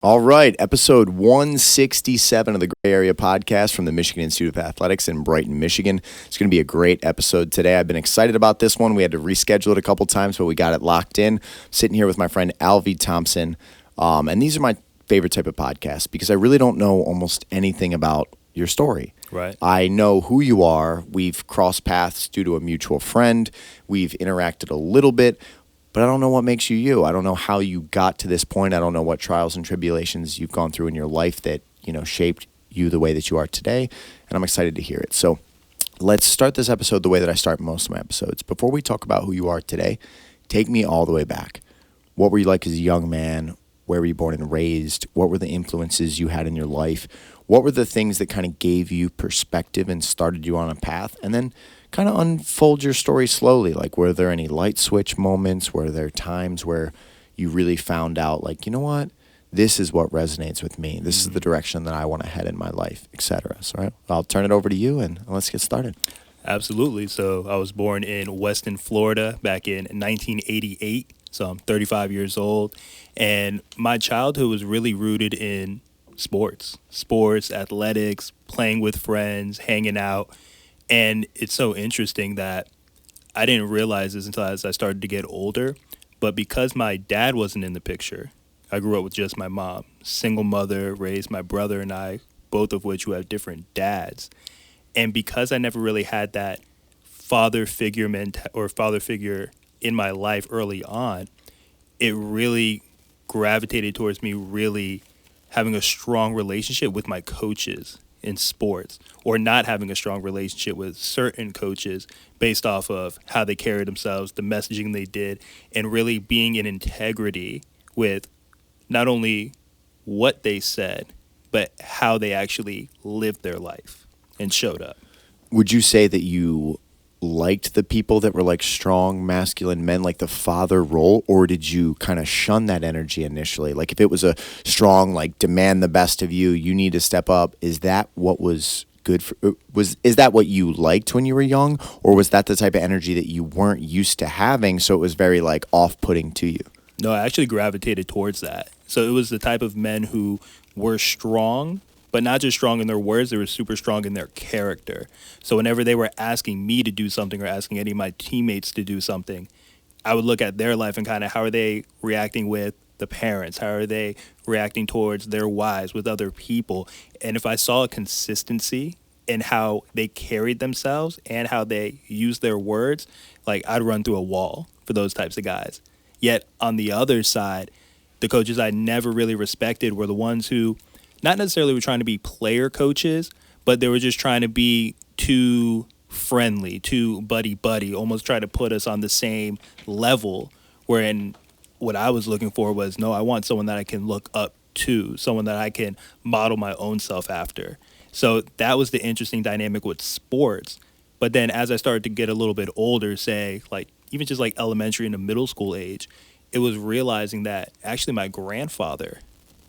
All right, episode 167 of the Gray Area Podcast from the Michigan Institute of Athletics in Brighton, Michigan. It's going to be a great episode today. I've been excited about this one. We had to reschedule it a couple times, but we got it locked in. I'm sitting here with my friend Alvey Thompson, and these are my favorite type of podcasts because I really don't know almost anything about your story. Right. I know who you are. We've crossed paths due to a mutual friend. We've interacted a little bit. But I don't know what makes you you. I don't know how you got to this point. I don't know what trials and tribulations you've gone through in your life that, shaped you the way that you are today. And I'm excited to hear it. So let's start this episode the way that I start most of my episodes. Before we talk about who you are today, take me all the way back. What were you like as a young man? Where were you born and raised? What were the influences you had in your life? What were the things that kind of gave you perspective and started you on a path? And then kind of unfold your story slowly. Like, were there any light switch moments? Were there times where you really found out, like, you know what? This is what resonates with me. This is the direction that I want to head in my life, etc. So, all right, I'll turn it over to you, and let's get started. Absolutely. So I was born in Weston, Florida back in 1988. So I'm 35 years old. And my childhood was really rooted in sports, athletics, playing with friends, hanging out. And it's so interesting that I didn't realize this until as I started to get older. But because my dad wasn't in the picture, I grew up with just my mom. Single mother, raised my brother and I, both of which who have different dads. And because I never really had that father figure in my life early on, it really gravitated towards me really having a strong relationship with my coaches in sports, or not having a strong relationship with certain coaches based off of how they carried themselves, the messaging they did, and really being in integrity with not only what they said, but how they actually lived their life and showed up. Would you say that you liked the people that were like strong, masculine men, like the father role, or did you kind of shun that energy initially? Like, if it was a strong, like, demand the best of you, you need to step up, is that what was good for, is that what you liked when you were young, or was that the type of energy that you weren't used to having, so it was very, like, off-putting to you? No, I actually gravitated towards that. So it was the type of men who were strong, but not just strong in their words, they were super strong in their character. So whenever they were asking me to do something or asking any of my teammates to do something, I would look at their life and kind of how are they reacting with the parents? How are they reacting towards their wives, with other people? And if I saw a consistency in how they carried themselves and how they used their words, like, I'd run through a wall for those types of guys. Yet on the other side, the coaches I never really respected were the ones who not necessarily were trying to be player coaches, but they were just trying to be too friendly, too buddy-buddy, almost try to put us on the same level, wherein what I was looking for was, no, I want someone that I can look up to, someone that I can model my own self after. So that was the interesting dynamic with sports. But then as I started to get a little bit older, say, like, even just like elementary and middle school age, it was realizing that actually my grandfather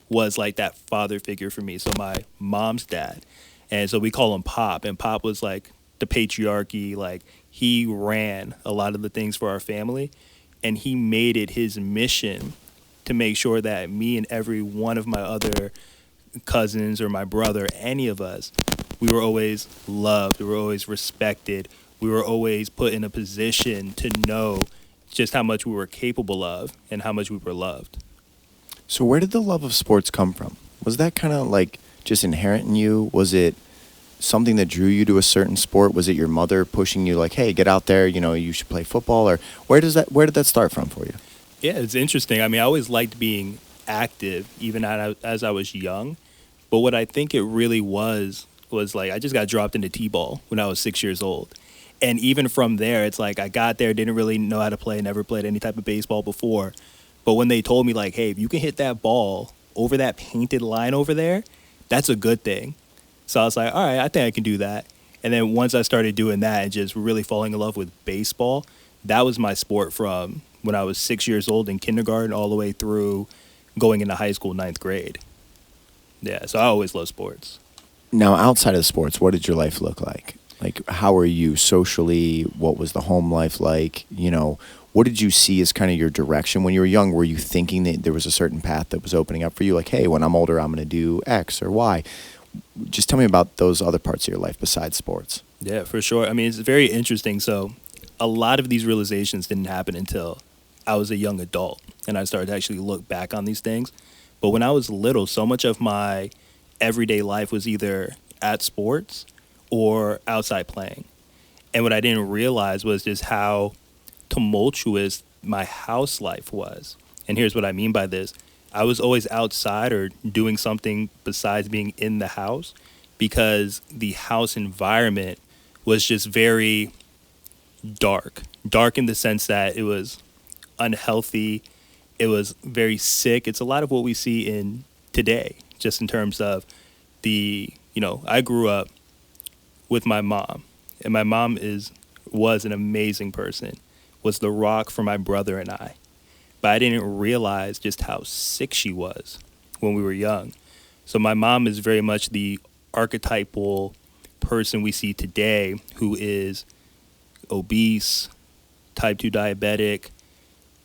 was like that father figure for me. So my mom's dad. And so we call him Pop. And Pop was like the patriarchy. Like, he ran a lot of the things for our family. And he made it his mission to make sure that me and every one of my other cousins or my brother, any of us, we were always loved. We were always respected. We were always put in a position to know just how much we were capable of and how much we were loved. So where did the love of sports come from? Was that kind of like just inherent in you? Was it something that drew you to a certain sport? Was it your mother pushing you like, hey, get out there, you should play football? Or where did that start from for you? Yeah, it's interesting. I mean, I always liked being active, even as I was young. But what I think it really was like I just got dropped into T-ball when I was 6 years old. And even from there, it's like I got there, didn't really know how to play, never played any type of baseball before. But when they told me, like, hey, if you can hit that ball over that painted line over there, that's a good thing. So I was like, all right, I think I can do that. And then once I started doing that and just really falling in love with baseball, that was my sport from when I was 6 years old in kindergarten all the way through going into high school, ninth grade. Yeah, so I always loved sports. Now, outside of sports, what did your life look like? Like, how were you socially? What was the home life like? What did you see as kind of your direction when you were young? Were you thinking that there was a certain path that was opening up for you? Like, hey, when I'm older, I'm going to do X or Y. Just tell me about those other parts of your life besides sports. Yeah, for sure. I mean, it's very interesting. So a lot of these realizations didn't happen until I was a young adult and I started to actually look back on these things. But when I was little, so much of my everyday life was either at sports or outside playing. And what I didn't realize was just how tumultuous my house life was. And here's what I mean by this. I was always outside or doing something besides being in the house because the house environment was just very dark. Dark in the sense that it was unhealthy. It was very sick. It's a lot of what we see in today, just in terms of I grew up with my mom, and my mom was an amazing person, was the rock for my brother and I. But I didn't realize just how sick she was when we were young. So my mom is very much the archetypal person we see today who is obese, type 2 diabetic.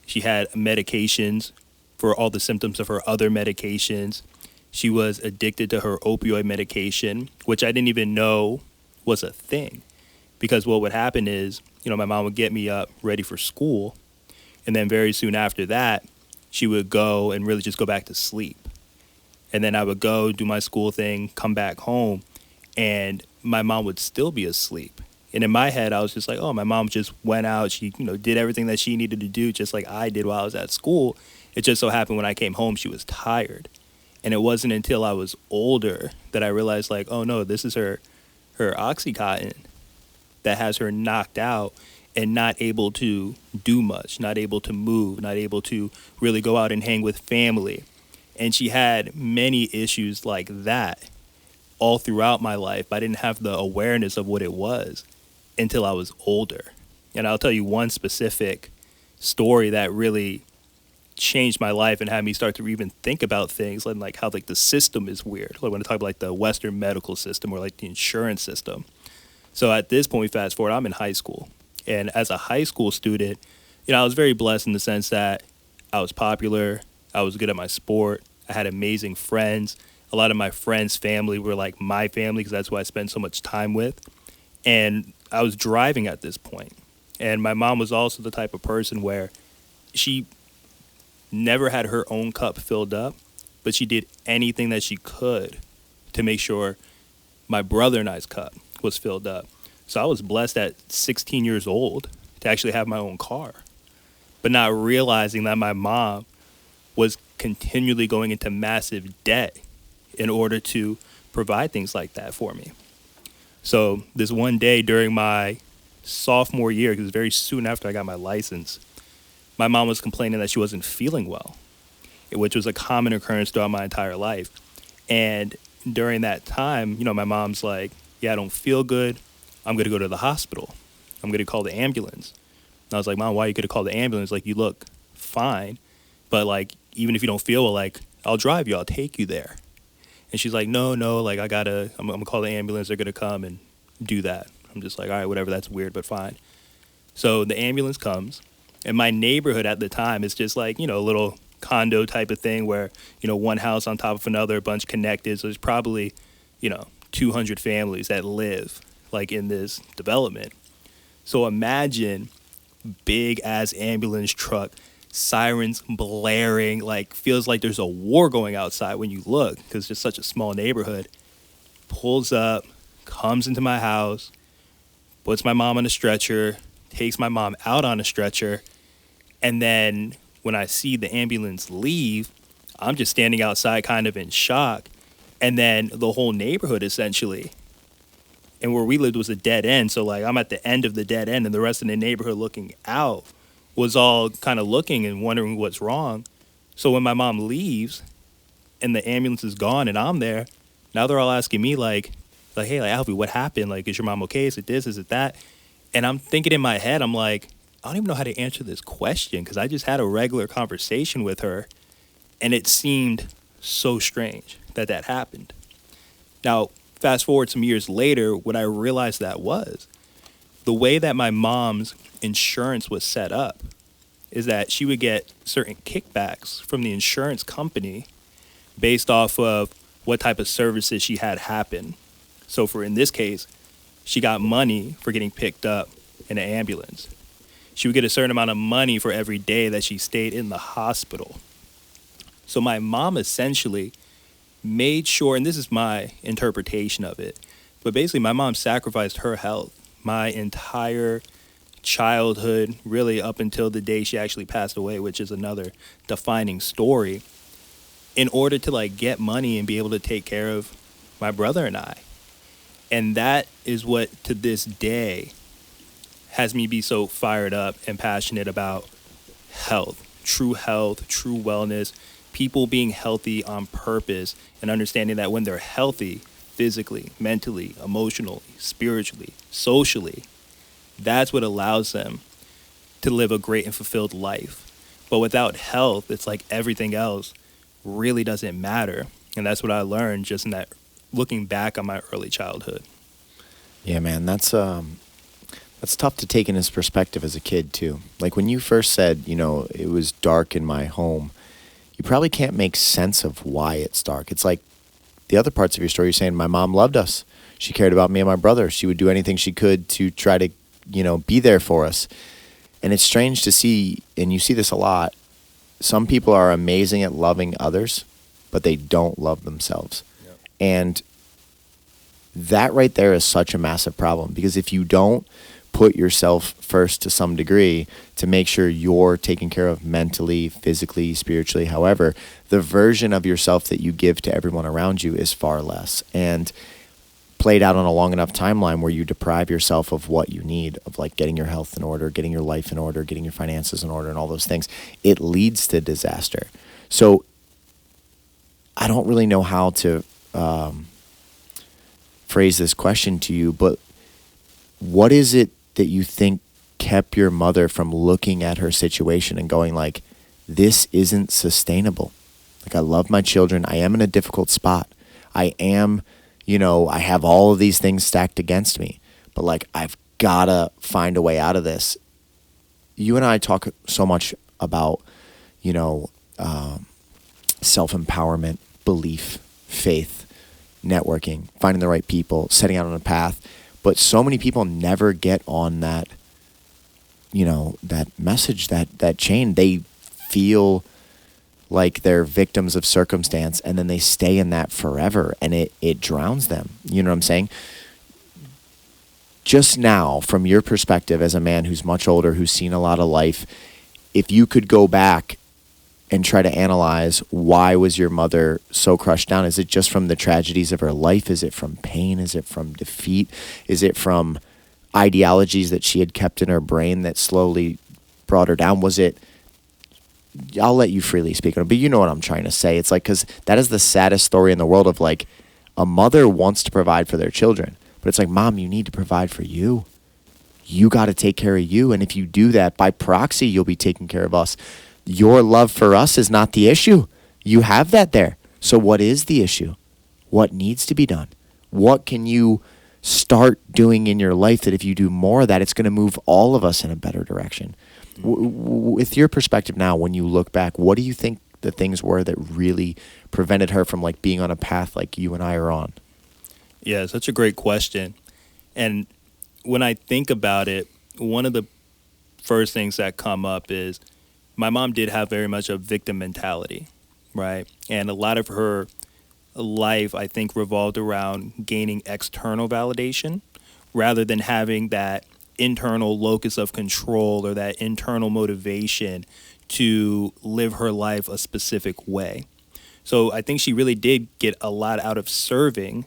She had medications for all the symptoms of her other medications. She was addicted to her opioid medication, which I didn't even know was a thing. Because what would happen is, my mom would get me up ready for school. And then very soon after that, she would go and really just go back to sleep. And then I would go do my school thing, come back home, and my mom would still be asleep. And in my head, I was just like, oh, my mom just went out. She, did everything that she needed to do, just like I did while I was at school. It just so happened when I came home, she was tired. And it wasn't until I was older that I realized, like, oh, no, this is her Oxycontin that has her knocked out and not able to do much, not able to move, not able to really go out and hang with family. And she had many issues like that all throughout my life. But I didn't have the awareness of what it was until I was older. And I'll tell you one specific story that really changed my life and had me start to even think about things like how the system is weird. Like when I talk about the Western medical system or the insurance system. So at this point, we fast forward, I'm in high school. And as a high school student, I was very blessed in the sense that I was popular. I was good at my sport. I had amazing friends. A lot of my friends' family were like my family because that's who I spent so much time with. And I was driving at this point. And my mom was also the type of person where she never had her own cup filled up, but she did anything that she could to make sure my brother and I's cup was filled up. So I was blessed at 16 years old to actually have my own car, but not realizing that my mom was continually going into massive debt in order to provide things like that for me. So this one day during my sophomore year, because very soon after I got my license, my mom was complaining that she wasn't feeling well, which was a common occurrence throughout my entire life. And during that time, my mom's like, yeah, I don't feel good. I'm going to go to the hospital. I'm going to call the ambulance. And I was like, Mom, why are you going to call the ambulance? Like, you look fine. But even if you don't feel well, I'll drive you. I'll take you there. And she's like, no, I'm going to call the ambulance. They're going to come and do that. I'm just like, all right, whatever. That's weird, but fine. So the ambulance comes. And my neighborhood at the time is just a little condo type of thing where, one house on top of another, a bunch connected. So there's probably, 200 families that live in this development. So imagine big ass ambulance truck, sirens blaring, feels like there's a war going outside when you look because it's just such a small neighborhood. Pulls up, comes into my house, puts my mom on a stretcher, takes my mom out on a stretcher. And then when I see the ambulance leave, I'm just standing outside kind of in shock. And then the whole neighborhood essentially, and where we lived was a dead end. So I'm at the end of the dead end and the rest of the neighborhood looking out was all kind of looking and wondering what's wrong. So when my mom leaves and the ambulance is gone and I'm there, now they're all asking me hey, Alvey, what happened? Is your mom okay? Is it this? Is it that? And I'm thinking in my head, I'm like, I don't even know how to answer this question because I just had a regular conversation with her and it seemed so strange that happened. Now, fast forward some years later, what I realized that was the way that my mom's insurance was set up is that she would get certain kickbacks from the insurance company based off of what type of services she had happen. So for in this case, she got money for getting picked up in an ambulance. She would get a certain amount of money for every day that she stayed in the hospital. So my mom essentially made sure, and this is my interpretation of it, but basically my mom sacrificed her health my entire childhood, really up until the day she actually passed away, which is another defining story, in order to like get money and be able to take care of my brother and I. And that is what to this day has me be so fired up and passionate about health, true wellness, people being healthy on purpose, and understanding that when they're healthy, physically, mentally, emotionally, spiritually, socially, that's what allows them to live a great and fulfilled life. But without health, it's like everything else really doesn't matter. And that's what I learned just in that, looking back on my early childhood. Yeah, man, that's tough to take in his perspective as a kid too. Like when you first said, it was dark in my home, you probably can't make sense of why it's dark. It's like the other parts of your story, you're saying my mom loved us. She cared about me and my brother. She would do anything she could to try to, be there for us. And it's strange to see, and you see this a lot, some people are amazing at loving others, but they don't love themselves. Yep. And that right there is such a massive problem, because if you don't put yourself first to some degree to make sure you're taken care of mentally, physically, spiritually, however, the version of yourself that you give to everyone around you is far less. And played out on a long enough timeline where you deprive yourself of what you need, of like getting your health in order, getting your life in order, getting your finances in order, and all those things, it leads to disaster. So I don't really know how to phrase this question to you, but what is it that you think kept your mother from looking at her situation and going like, this isn't sustainable? Like, I love my children. I am in a difficult spot. I am, I have all of these things stacked against me, but like, I've got to find a way out of this. You and I talk so much about, self-empowerment, belief, faith, networking, finding the right people, setting out on a path. But so many people never get on that, that message, that chain. They feel like they're victims of circumstance, and then they stay in that forever, and it drowns them. You know what I'm saying? Just now, from your perspective as a man who's much older, who's seen a lot of life, if you could go back and try to analyze, why was your mother so crushed down? Is it just from the tragedies of her life? Is it from pain? Is it from defeat? Is it from ideologies that she had kept in her brain that slowly brought her down? Was it, I'll let you freely speak on it, but you know what I'm trying to say. It's like, because that is the saddest story in the world of like, a mother wants to provide for their children, but it's like, Mom, you need to provide for you. You got to take care of you. And if you do that, by proxy, you'll be taking care of us. Your love for us is not the issue. You have that there. So what is the issue? What needs to be done? What can you start doing in your life that if you do more of that, it's going to move all of us in a better direction? With your perspective now, when you look back, what do you think the things were that really prevented her from like being on a path like you and I are on? Yeah, such a great question. And when I think about it, one of the first things that come up is my mom did have very much a victim mentality, right? And a lot of her life, I think, revolved around gaining external validation rather than having that internal locus of control or that internal motivation to live her life a specific way. So I think she really did get a lot out of serving,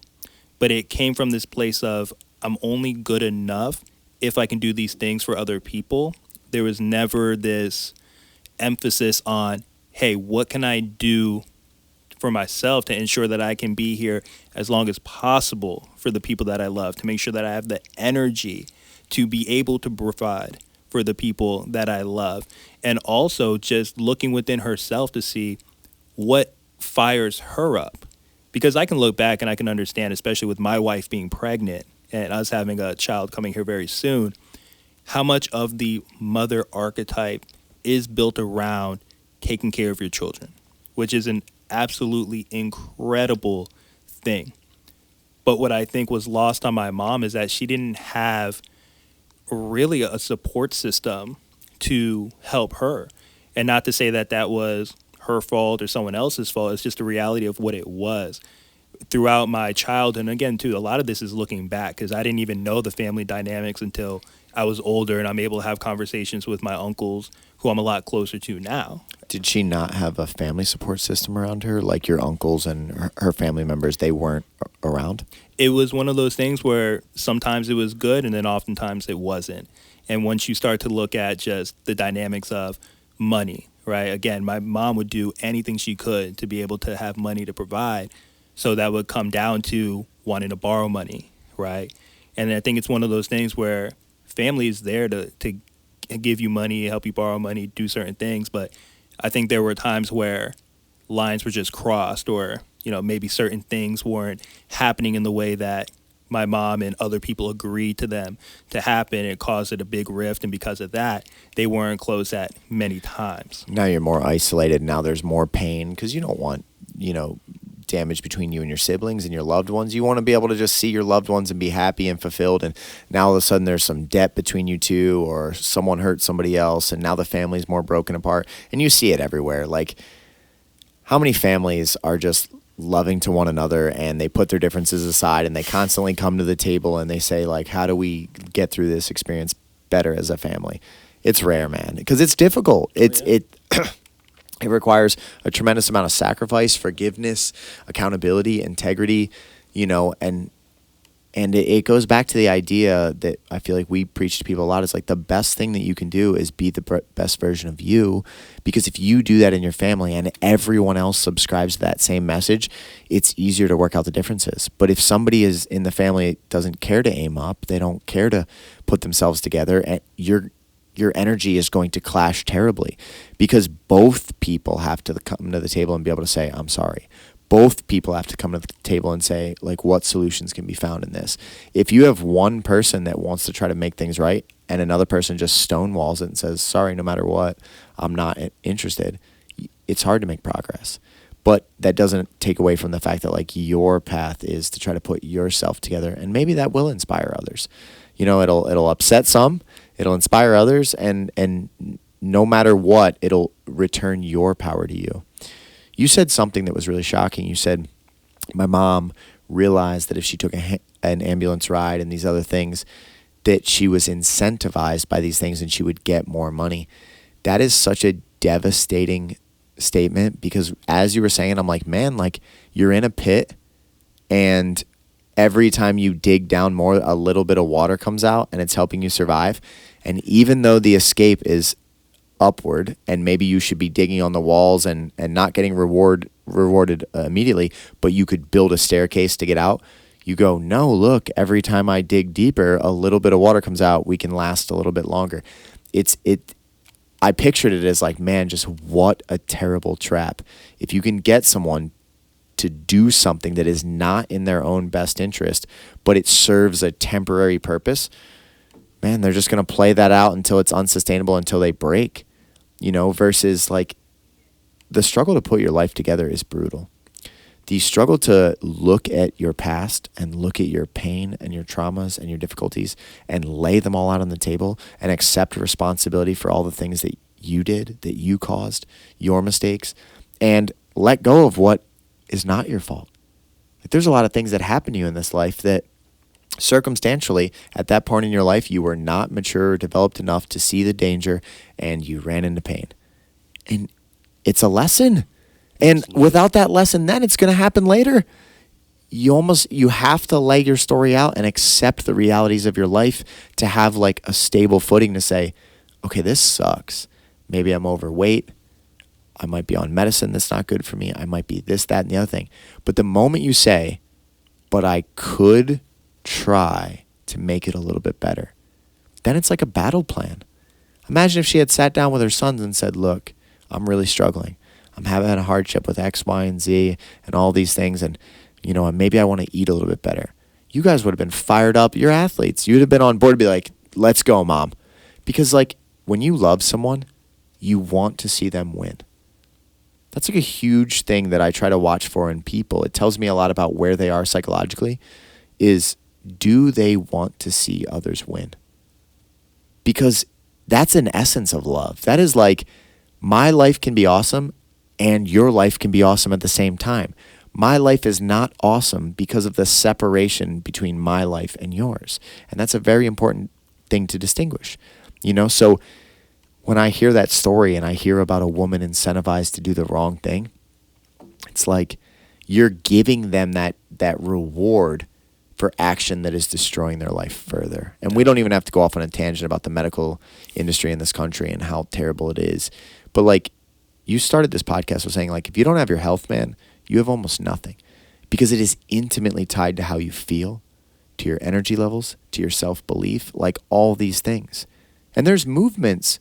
but it came from this place of, I'm only good enough if I can do these things for other people. There was never this emphasis on, hey, what can I do for myself to ensure that I can be here as long as possible for the people that I love, to make sure that I have the energy to be able to provide for the people that I love. And also just looking within herself to see what fires her up. Because I can look back and I can understand, especially with my wife being pregnant and us having a child coming here very soon, how much of the mother archetype is built around taking care of your children, which is an absolutely incredible thing. But what I think was lost on my mom is that she didn't have really a support system to help her. And not to say that that was her fault or someone else's fault. It's just the reality of what it was. Throughout my childhood, and again, too, a lot of this is looking back because I didn't even know the family dynamics until I was older and I'm able to have conversations with my uncles who I'm a lot closer to now. Did she not have a family support system around her? Like your uncles and her family members, they weren't around? It was one of those things where sometimes it was good and then oftentimes it wasn't. And once you start to look at just the dynamics of money, right? Again, my mom would do anything she could to be able to have money to provide. So that would come down to wanting to borrow money, right? And I think it's one of those things where family is there to give you money, help you borrow money, do certain things. But I think there were times where lines were just crossed or, you know, maybe certain things weren't happening in the way that my mom and other people agreed to them to happen. It caused it a big rift. And because of that, they weren't close at many times. Now you're more isolated. Now there's more pain because you don't want, damage between you and your siblings and your loved ones. You want to be able to just see your loved ones and be happy and fulfilled. And now all of a sudden there's some debt between you two or someone hurt somebody else. And now the family's more broken apart. And you see it everywhere. Like how many families are just loving to one another and they put their differences aside and they constantly come to the table and they say like, how do we get through this experience better as a family? It's rare, man, because it's difficult. It requires a tremendous amount of sacrifice, forgiveness, accountability, integrity, and it goes back to the idea that I feel like we preach to people a lot. Is like the best thing that you can do is be the best version of you, because if you do that in your family and everyone else subscribes to that same message, it's easier to work out the differences. But if somebody is in the family doesn't care to aim up, they don't care to put themselves together, and your energy is going to clash terribly because both people have to come to the table and be able to say, I'm sorry. Both people have to come to the table and say, like, what solutions can be found in this? If you have one person that wants to try to make things right and another person just stonewalls it and says, sorry, no matter what, I'm not interested, it's hard to make progress. But that doesn't take away from the fact that, like, your path is to try to put yourself together, and maybe that will inspire others. It'll upset some, it'll inspire others, and no matter what, it'll return your power to you. You said something that was really shocking. You said, my mom realized that if she took an ambulance ride and these other things, that she was incentivized by these things and she would get more money. That is such a devastating statement, because as you were saying, I'm like, man, like, you're in a pit and every time you dig down more, a little bit of water comes out and it's helping you survive. And even though the escape is upward and maybe you should be digging on the walls and not getting rewarded immediately, but you could build a staircase to get out, you go, no, look, every time I dig deeper, a little bit of water comes out, we can last a little bit longer. I pictured it as like, man, just what a terrible trap. If you can get someone to do something that is not in their own best interest, but it serves a temporary purpose, man, they're just going to play that out until it's unsustainable, until they break, versus like the struggle to put your life together is brutal. The struggle to look at your past and look at your pain and your traumas and your difficulties and lay them all out on the table and accept responsibility for all the things that you did, that you caused, your mistakes, and let go of what is not your fault. Like, there's a lot of things that happen to you in this life that circumstantially, at that point in your life, you were not mature or developed enough to see the danger and you ran into pain. And it's a lesson. And without that lesson, then it's going to happen later. You have to lay your story out and accept the realities of your life to have like a stable footing to say, okay, this sucks. Maybe I'm overweight. I might be on medicine that's not good for me. I might be this, that, and the other thing. But the moment you say, but I could try to make it a little bit better, then it's like a battle plan. Imagine if she had sat down with her sons and said, look, I'm really struggling. I'm having a hardship with X, Y, and Z and all these things. And, maybe I want to eat a little bit better. You guys would have been fired up. You're athletes. You'd have been on board to be like, let's go, Mom. Because like when you love someone, you want to see them win. That's like a huge thing that I try to watch for in people. It tells me a lot about where they are psychologically, is do they want to see others win? Because that's an essence of love. That is like, my life can be awesome and your life can be awesome at the same time. My life is not awesome because of the separation between my life and yours. And that's a very important thing to distinguish. So when I hear that story and I hear about a woman incentivized to do the wrong thing, it's like you're giving them that reward for action that is destroying their life further. And we don't even have to go off on a tangent about the medical industry in this country and how terrible it is. But like, you started this podcast with saying, like, if you don't have your health, man, you have almost nothing, because it is intimately tied to how you feel, to your energy levels, to your self-belief, like all these things. And there's movements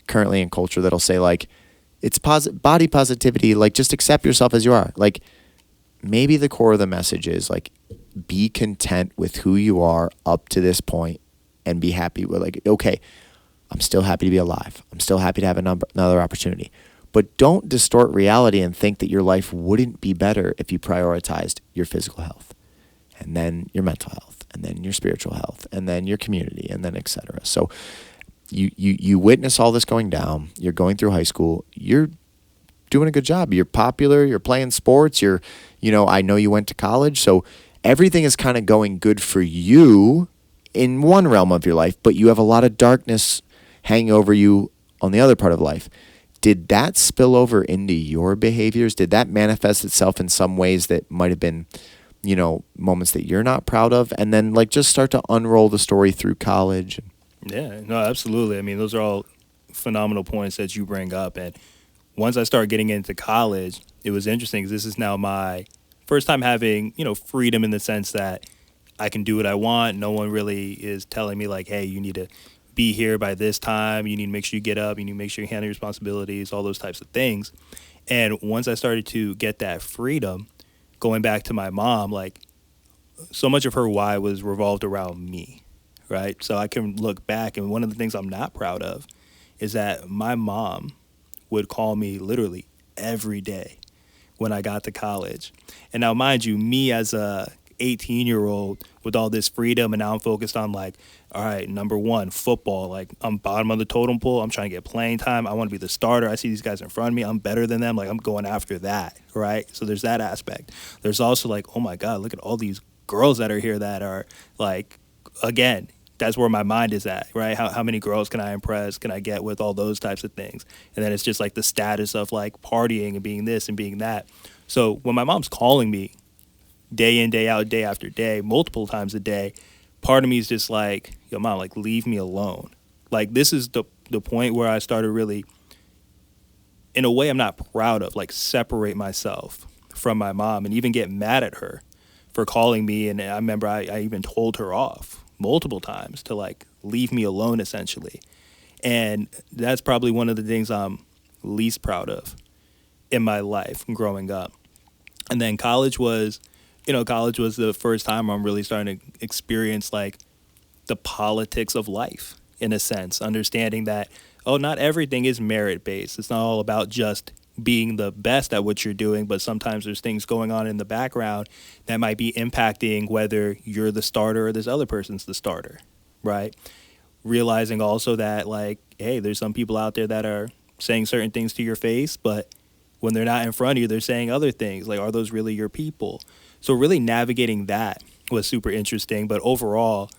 currently in culture that'll say, like, it's body positivity, like, just accept yourself as you are. Like, maybe the core of the message is, like, be content with who you are up to this point and be happy with, like, okay, I'm still happy to be alive. I'm still happy to have another opportunity. But don't distort reality and think that your life wouldn't be better if you prioritized your physical health, and then your mental health, and then your spiritual health, and then your community, and then et cetera. So you witness all this going down. You're going through high school. You're doing a good job. You're popular. You're playing sports. I know you went to college. So everything is kind of going good for you in one realm of your life, but you have a lot of darkness hanging over you on the other part of life. Did that spill over into your behaviors? Did that manifest itself in some ways that might have been, moments that you're not proud of? And then, like, just start to unroll the story through college. Yeah, no, absolutely. I mean, those are all phenomenal points that you bring up. And once I started getting into college, it was interesting because this is now my first time having, freedom in the sense that I can do what I want. No one really is telling me, like, hey, you need to be here by this time. You need to make sure you get up. You need to make sure you handle your responsibilities, all those types of things. And once I started to get that freedom, going back to my mom, like, so much of her why was revolved around me, right? So I can look back, and one of the things I'm not proud of is that my mom would call me literally every day when I got to college. And now, mind you, me as a 18-year-old with all this freedom, and now I'm focused on, like, all right, number one, football. Like, I'm bottom of the totem pole. I'm trying to get playing time. I want to be the starter. I see these guys in front of me. I'm better than them. Like, I'm going after that, right? So there's that aspect. There's also, like, oh my God, look at all these girls that are here that are, like, again, that's where my mind is at, right? How many girls can I impress? Can I get with all those types of things? And then it's just like the status of, like, partying and being this and being that. So when my mom's calling me day in, day out, day after day, multiple times a day, part of me is just like, yo, mom, like, leave me alone. Like, this is the point where I started really, in a way I'm not proud of, like, separate myself from my mom and even get mad at her for calling me. And I remember I even told her off multiple times to, like, leave me alone, essentially. And that's probably one of the things I'm least proud of in my life growing up. And then college was the first time I'm really starting to experience, like, the politics of life, in a sense, understanding that, oh, not everything is merit-based. It's not all about just being the best at what you're doing, but sometimes there's things going on in the background that might be impacting whether you're the starter or this other person's the starter, right? Realizing also that, like, hey, there's some people out there that are saying certain things to your face, but when they're not in front of you, they're saying other things. Like, are those really your people? So really navigating that was super interesting. But overall,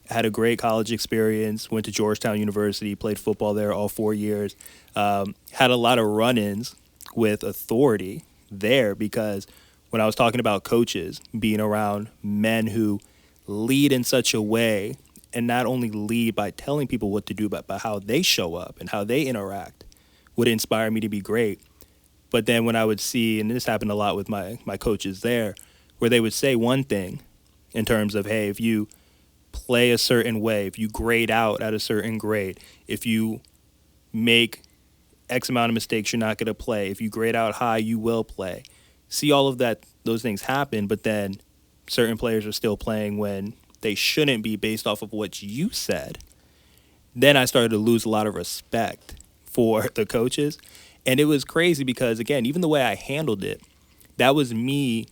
I had a great college experience, went to Georgetown University, played football there all 4 years, had a lot of run-ins with authority there, because when I was talking about coaches being around men who lead in such a way, and not only lead by telling people what to do, but by how they show up and how they interact, would inspire me to be great. But then when I would see, and this happened a lot with my coaches there, where they would say one thing in terms of, hey, if you play a certain way, if you grade out at a certain grade, if you make X amount of mistakes, you're not going to play. If you grade out high, you will play. See all of that, those things happen, but then certain players are still playing when they shouldn't be based off of what you said. Then I started to lose a lot of respect for the coaches. And it was crazy because, again, even the way I handled it, that was me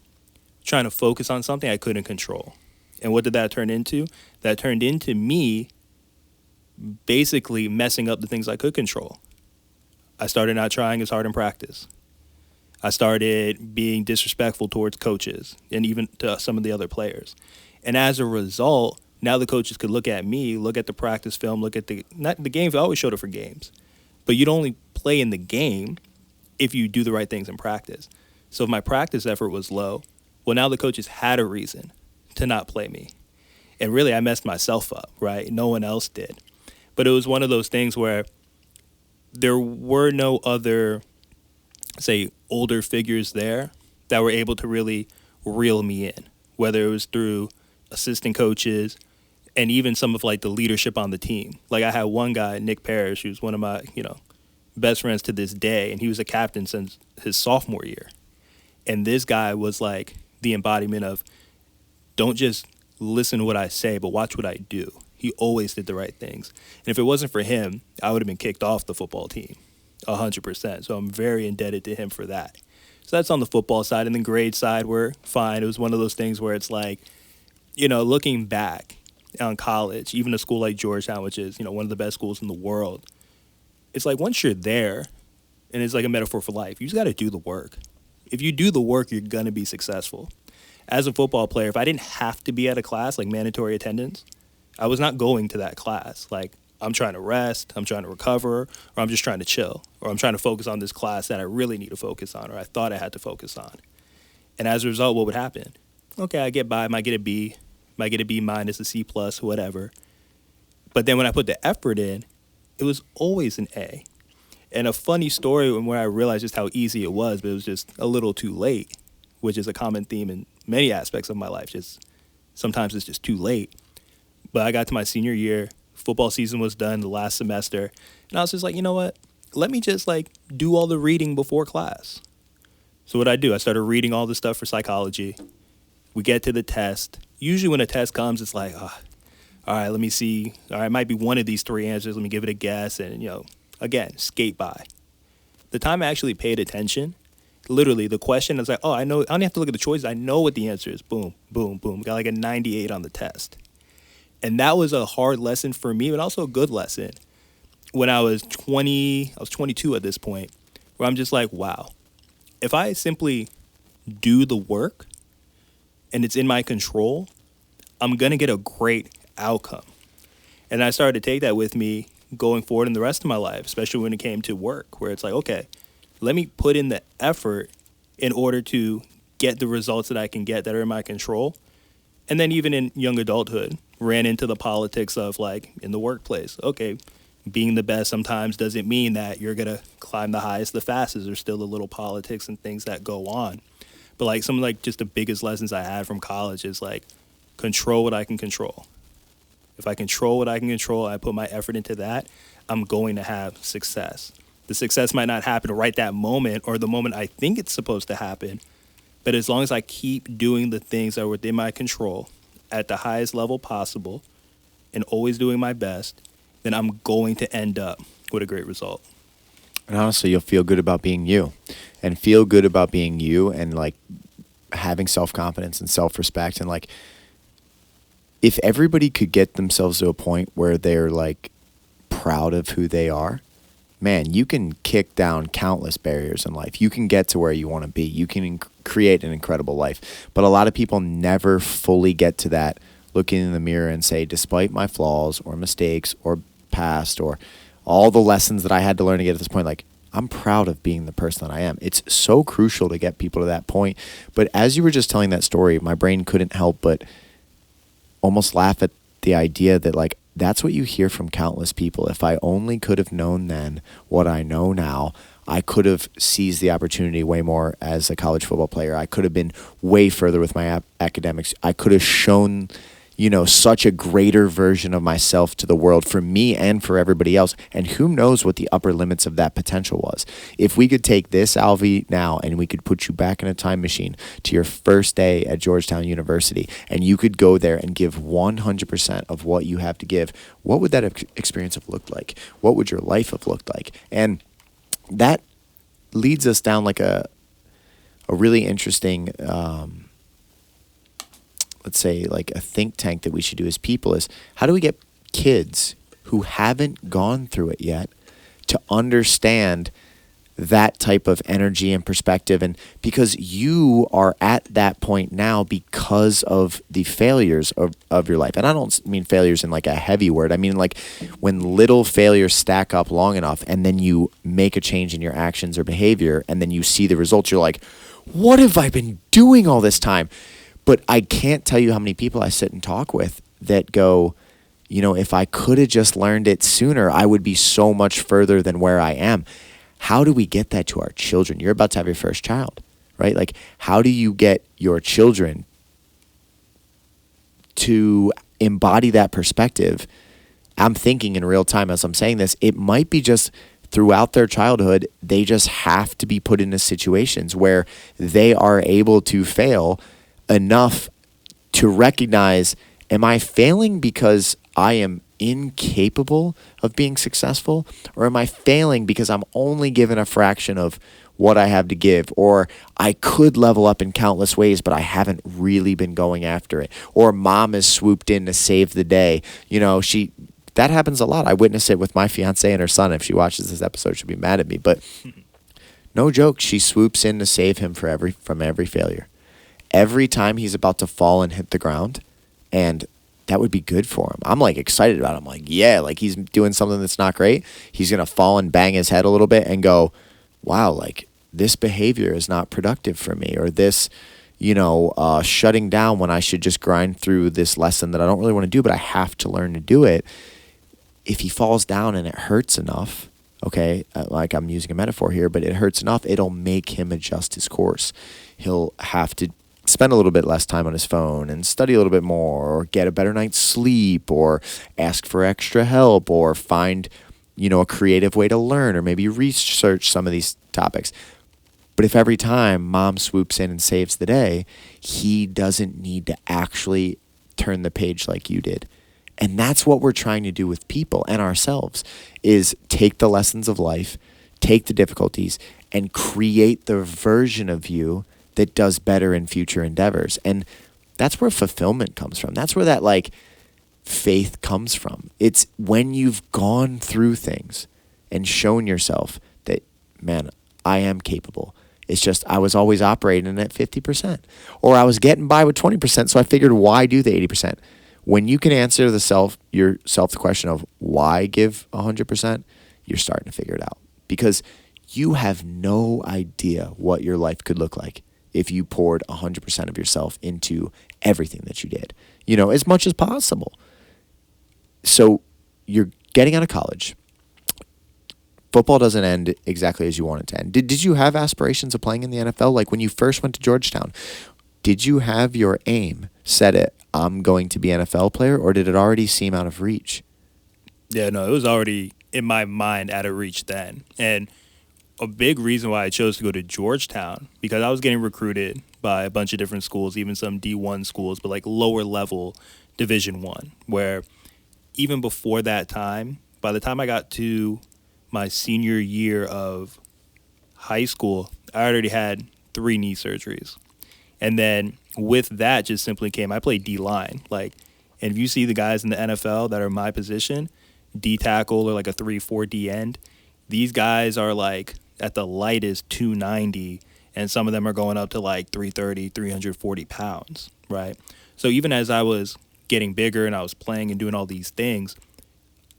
trying to focus on something I couldn't control. And what did that turn into? That turned into me basically messing up the things I could control. I started not trying as hard in practice. I started being disrespectful towards coaches and even to some of the other players. And as a result, now the coaches could look at me, look at the practice film, look at the games. I always showed up for games. But you'd only play in the game if you do the right things in practice. So if my practice effort was low, well, now the coaches had a reason to not play me. And really, I messed myself up, right? No one else did. But it was one of those things where there were no other, say, older figures there that were able to really reel me in, whether it was through assistant coaches and even some of like the leadership on the team. Like I had one guy, Nick Parrish, who's one of my, best friends to this day, and he was a captain since his sophomore year. And this guy was like the embodiment of don't just listen to what I say, but watch what I do. He always did the right things. And if it wasn't for him, I would have been kicked off the football team. 100%. So I'm very indebted to him for that. So that's on the football side. And the grade side, we're fine. It was one of those things where it's like, looking back on college, even a school like Georgetown, which is, one of the best schools in the world, it's like once you're there, and it's like a metaphor for life, you just got to do the work. If you do the work, you're going to be successful. As a football player, if I didn't have to be at a class, like mandatory attendance, I was not going to that class. Like, I'm trying to rest, I'm trying to recover, or I'm just trying to chill, or I'm trying to focus on this class that I really need to focus on, or I thought I had to focus on. And as a result, what would happen? Okay, I get by, might get a B, might get a B minus, a C plus, whatever. But then when I put the effort in, it was always an A. And a funny story where I realized just how easy it was, but it was just a little too late, which is a common theme in many aspects of my life. Just sometimes it's just too late. But I got to my senior year, football season was done the last semester, and I was just like, you know what? Let me just do all the reading before class. So what I do, I started reading all the stuff for psychology. We get to the test. Usually when a test comes, it's like, all right, let me see. All right, it might be one of these three answers. Let me give it a guess and, again, skate by. The time I actually paid attention, literally the question is like, oh, I know, I don't have to look at the choices. I know what the answer is. Boom, boom, boom. Got like a 98 on the test. And that was a hard lesson for me, but also a good lesson. When I was 22 at this point, where I'm just like, wow, if I simply do the work and it's in my control, I'm going to get a great outcome. And I started to take that with me going forward in the rest of my life, especially when it came to work, where it's like, okay, let me put in the effort in order to get the results that I can get that are in my control. And then even in young adulthood, ran into the politics of in the workplace. Okay, being the best sometimes doesn't mean that you're going to climb the highest the fastest. There's still a little politics and things that go on. But some just the biggest lessons I had from college is control what I can control. If I control what I can control, I put my effort into that, I'm going to have success. The success might not happen right that moment or the moment I think it's supposed to happen, but as long as I keep doing the things that are within my control at the highest level possible and always doing my best, then I'm going to end up with a great result. And honestly, you'll feel good about being you and having self-confidence and self-respect. And if everybody could get themselves to a point where they're proud of who they are, man, you can kick down countless barriers in life. You can get to where you want to be. You can create an incredible life. But a lot of people never fully get to that, looking in the mirror and say, despite my flaws or mistakes or past or all the lessons that I had to learn to get to this point, I'm proud of being the person that I am. It's so crucial to get people to that point. But as you were just telling that story, my brain couldn't help but almost laugh at the idea that that's what you hear from countless people. If I only could have known then what I know now, I could have seized the opportunity way more as a college football player. I could have been way further with my academics. I could have shown, such a greater version of myself to the world for me and for everybody else. And who knows what the upper limits of that potential was. If we could take this Alvey now and we could put you back in a time machine to your first day at Georgetown University, and you could go there and give 100% of what you have to give, what would that experience have looked like? What would your life have looked like? And that leads us down like a really interesting, let's say like a think tank that we should do as people is, how do we get kids who haven't gone through it yet to understand that type of energy and perspective? And because you are at that point now because of the failures of your life. And I don't mean failures in like a heavy word. I mean like when little failures stack up long enough and then you make a change in your actions or behavior and then you see the results, you're like, what have I been doing all this time? But I can't tell you how many people I sit and talk with that go, if I could have just learned it sooner, I would be so much further than where I am. How do we get that to our children? You're about to have your first child, right? Like, how do you get your children to embody that perspective? I'm thinking in real time as I'm saying this, it might be just throughout their childhood, they just have to be put into situations where they are able to fail enough to recognize, am I failing because I am incapable of being successful, or am I failing because I'm only given a fraction of what I have to give, or I could level up in countless ways, but I haven't really been going after it, or mom has swooped in to save the day. That happens a lot. I witness it with my fiance and her son. If she watches this episode, she'll be mad at me, but no joke, she swoops in to save him from every failure. Every time he's about to fall and hit the ground, and that would be good for him. I'm like excited about it. I'm like, yeah, like he's doing something that's not great. He's going to fall and bang his head a little bit and go, wow, like this behavior is not productive for me, or this, shutting down when I should just grind through this lesson that I don't really want to do, but I have to learn to do it. If he falls down and it hurts enough, okay, like I'm using a metaphor here, but it hurts enough, it'll make him adjust his course. He'll have to spend a little bit less time on his phone and study a little bit more, or get a better night's sleep, or ask for extra help, or find, a creative way to learn, or maybe research some of these topics. But if every time mom swoops in and saves the day, he doesn't need to actually turn the page like you did. And that's what we're trying to do with people and ourselves, is take the lessons of life, take the difficulties, and create the version of you that does better in future endeavors. And that's where fulfillment comes from. That's where that like faith comes from. It's when you've gone through things and shown yourself that, man, I am capable. It's just I was always operating at 50%, or I was getting by with 20%. So I figured, why do the 80%? When you can answer yourself the question of why give 100%, you're starting to figure it out, because you have no idea what your life could look like if you poured 100% of yourself into everything that you did, as much as possible. So you're getting out of college. Football doesn't end exactly as you want it to end. Did you have aspirations of playing in the NFL? Like when you first went to Georgetown, did you have your aim set at, I'm going to be an NFL player, or did it already seem out of reach? Yeah, no, it was already in my mind out of reach then. And a big reason why I chose to go to Georgetown, because I was getting recruited by a bunch of different schools, even some D1 schools, but like lower level Division I, where even before that time, by the time I got to my senior year of high school, I already had 3 knee surgeries. And then with that just simply came, I played D-line. And if you see the guys in the NFL that are my position, D tackle or like a 3-4 D end, these guys are like at the lightest 290, and some of them are going up to like 330, 340 pounds, right? So even as I was getting bigger and I was playing and doing all these things,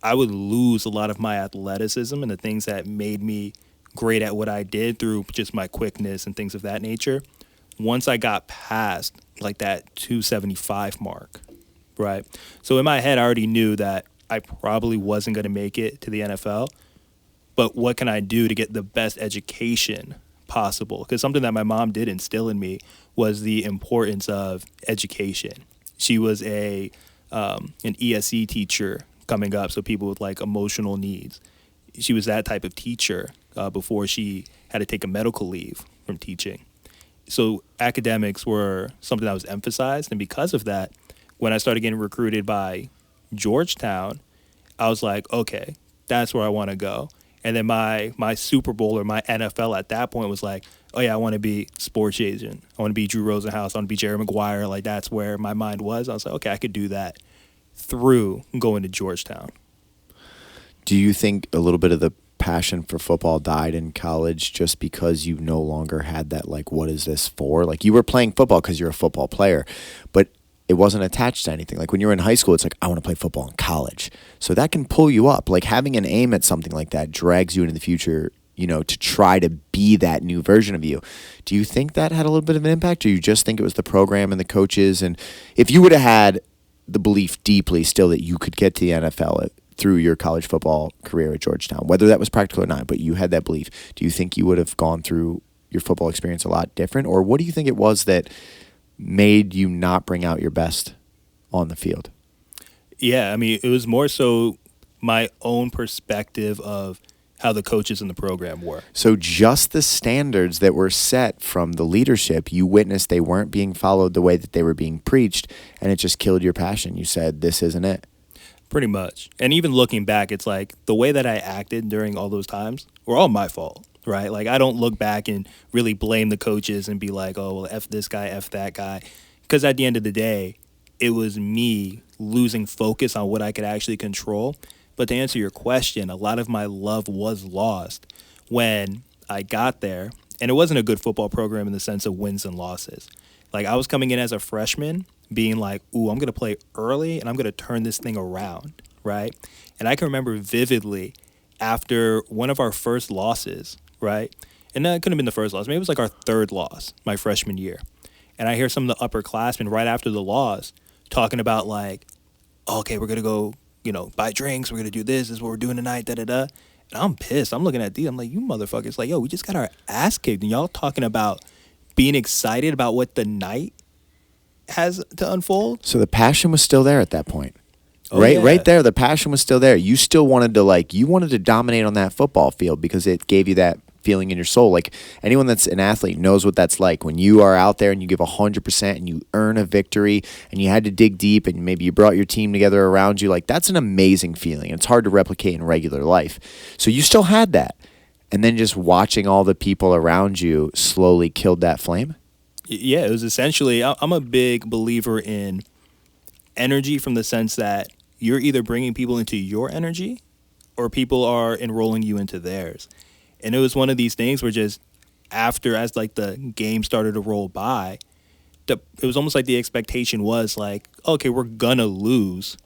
I would lose a lot of my athleticism and the things that made me great at what I did through just my quickness and things of that nature. Once I got past like that 275 mark, right? So in my head, I already knew that I probably wasn't going to make it to the NFL, but what can I do to get the best education possible? Because something that my mom did instill in me was the importance of education. She was a an ESE teacher coming up, so people with like emotional needs. She was that type of teacher before she had to take a medical leave from teaching. So academics were something that was emphasized, and because of that, when I started getting recruited by Georgetown, I was like, okay, that's where I want to go. And then my Super Bowl or my NFL at that point was like, oh yeah, I want to be sports agent. I want to be Drew Rosenhaus. I want to be Jerry Maguire. Like that's where my mind was. I was like, okay, I could do that through going to Georgetown. Do you think a little bit of the passion for football died in college just because you no longer had that, like, what is this for? Like, you were playing football because you're a football player, but it wasn't attached to anything. Like, when you're in high school, it's like, I want to play football in college. So that can pull you up. Like, having an aim at something like that drags you into the future, you know, to try to be that new version of you. Do you think that had a little bit of an impact, or you just think it was the program and the coaches? And if you would have had the belief deeply still that you could get to the NFL through your college football career at Georgetown, whether that was practical or not, but you had that belief, do you think you would have gone through your football experience a lot different? Or what do you think it was that made you not bring out your best on the field? Yeah, I mean, it was more so my own perspective of how the coaches in the program were. So just the standards that were set from the leadership, you witnessed they weren't being followed the way that they were being preached, and it just killed your passion. You said, this isn't it. Pretty much. And even looking back, it's like the way that I acted during all those times were all my fault, right? Like I don't look back and really blame the coaches and be like, oh, well, F this guy, F that guy. Because at the end of the day, it was me losing focus on what I could actually control. But to answer your question, a lot of my love was lost when I got there. And it wasn't a good football program in the sense of wins and losses. Like I was coming in as a freshman being like, ooh, I'm going to play early and I'm going to turn this thing around, right? And I can remember vividly after one of our first losses, right? And that couldn't have been the first loss. Maybe it was like our third loss my freshman year. And I hear some of the upperclassmen right after the loss talking about like, okay, we're going to go, you know, buy drinks. We're going to do this. This is what we're doing tonight, da-da-da. And I'm pissed. I'm looking at these. I'm like, you motherfuckers. Like, yo, we just got our ass kicked. And y'all talking about being excited about what the night has to unfold. So the passion was still there at that point. Oh, right, yeah. right there, the passion was still there. You still wanted to you wanted to dominate on that football field because it gave you that feeling in your soul. Like anyone that's an athlete knows what that's like when you are out there and you give 100% and you earn a victory and you had to dig deep and maybe you brought your team together around you. Like that's an amazing feeling. It's hard to replicate in regular life. So you still had that. And then just watching all the people around you slowly killed that flame. Yeah, it was essentially, I'm a big believer in energy from the sense that you're either bringing people into your energy or people are enrolling you into theirs. And it was one of these things where just after, as like the game started to roll by, it was almost like the expectation was like, okay, we're gonna lose.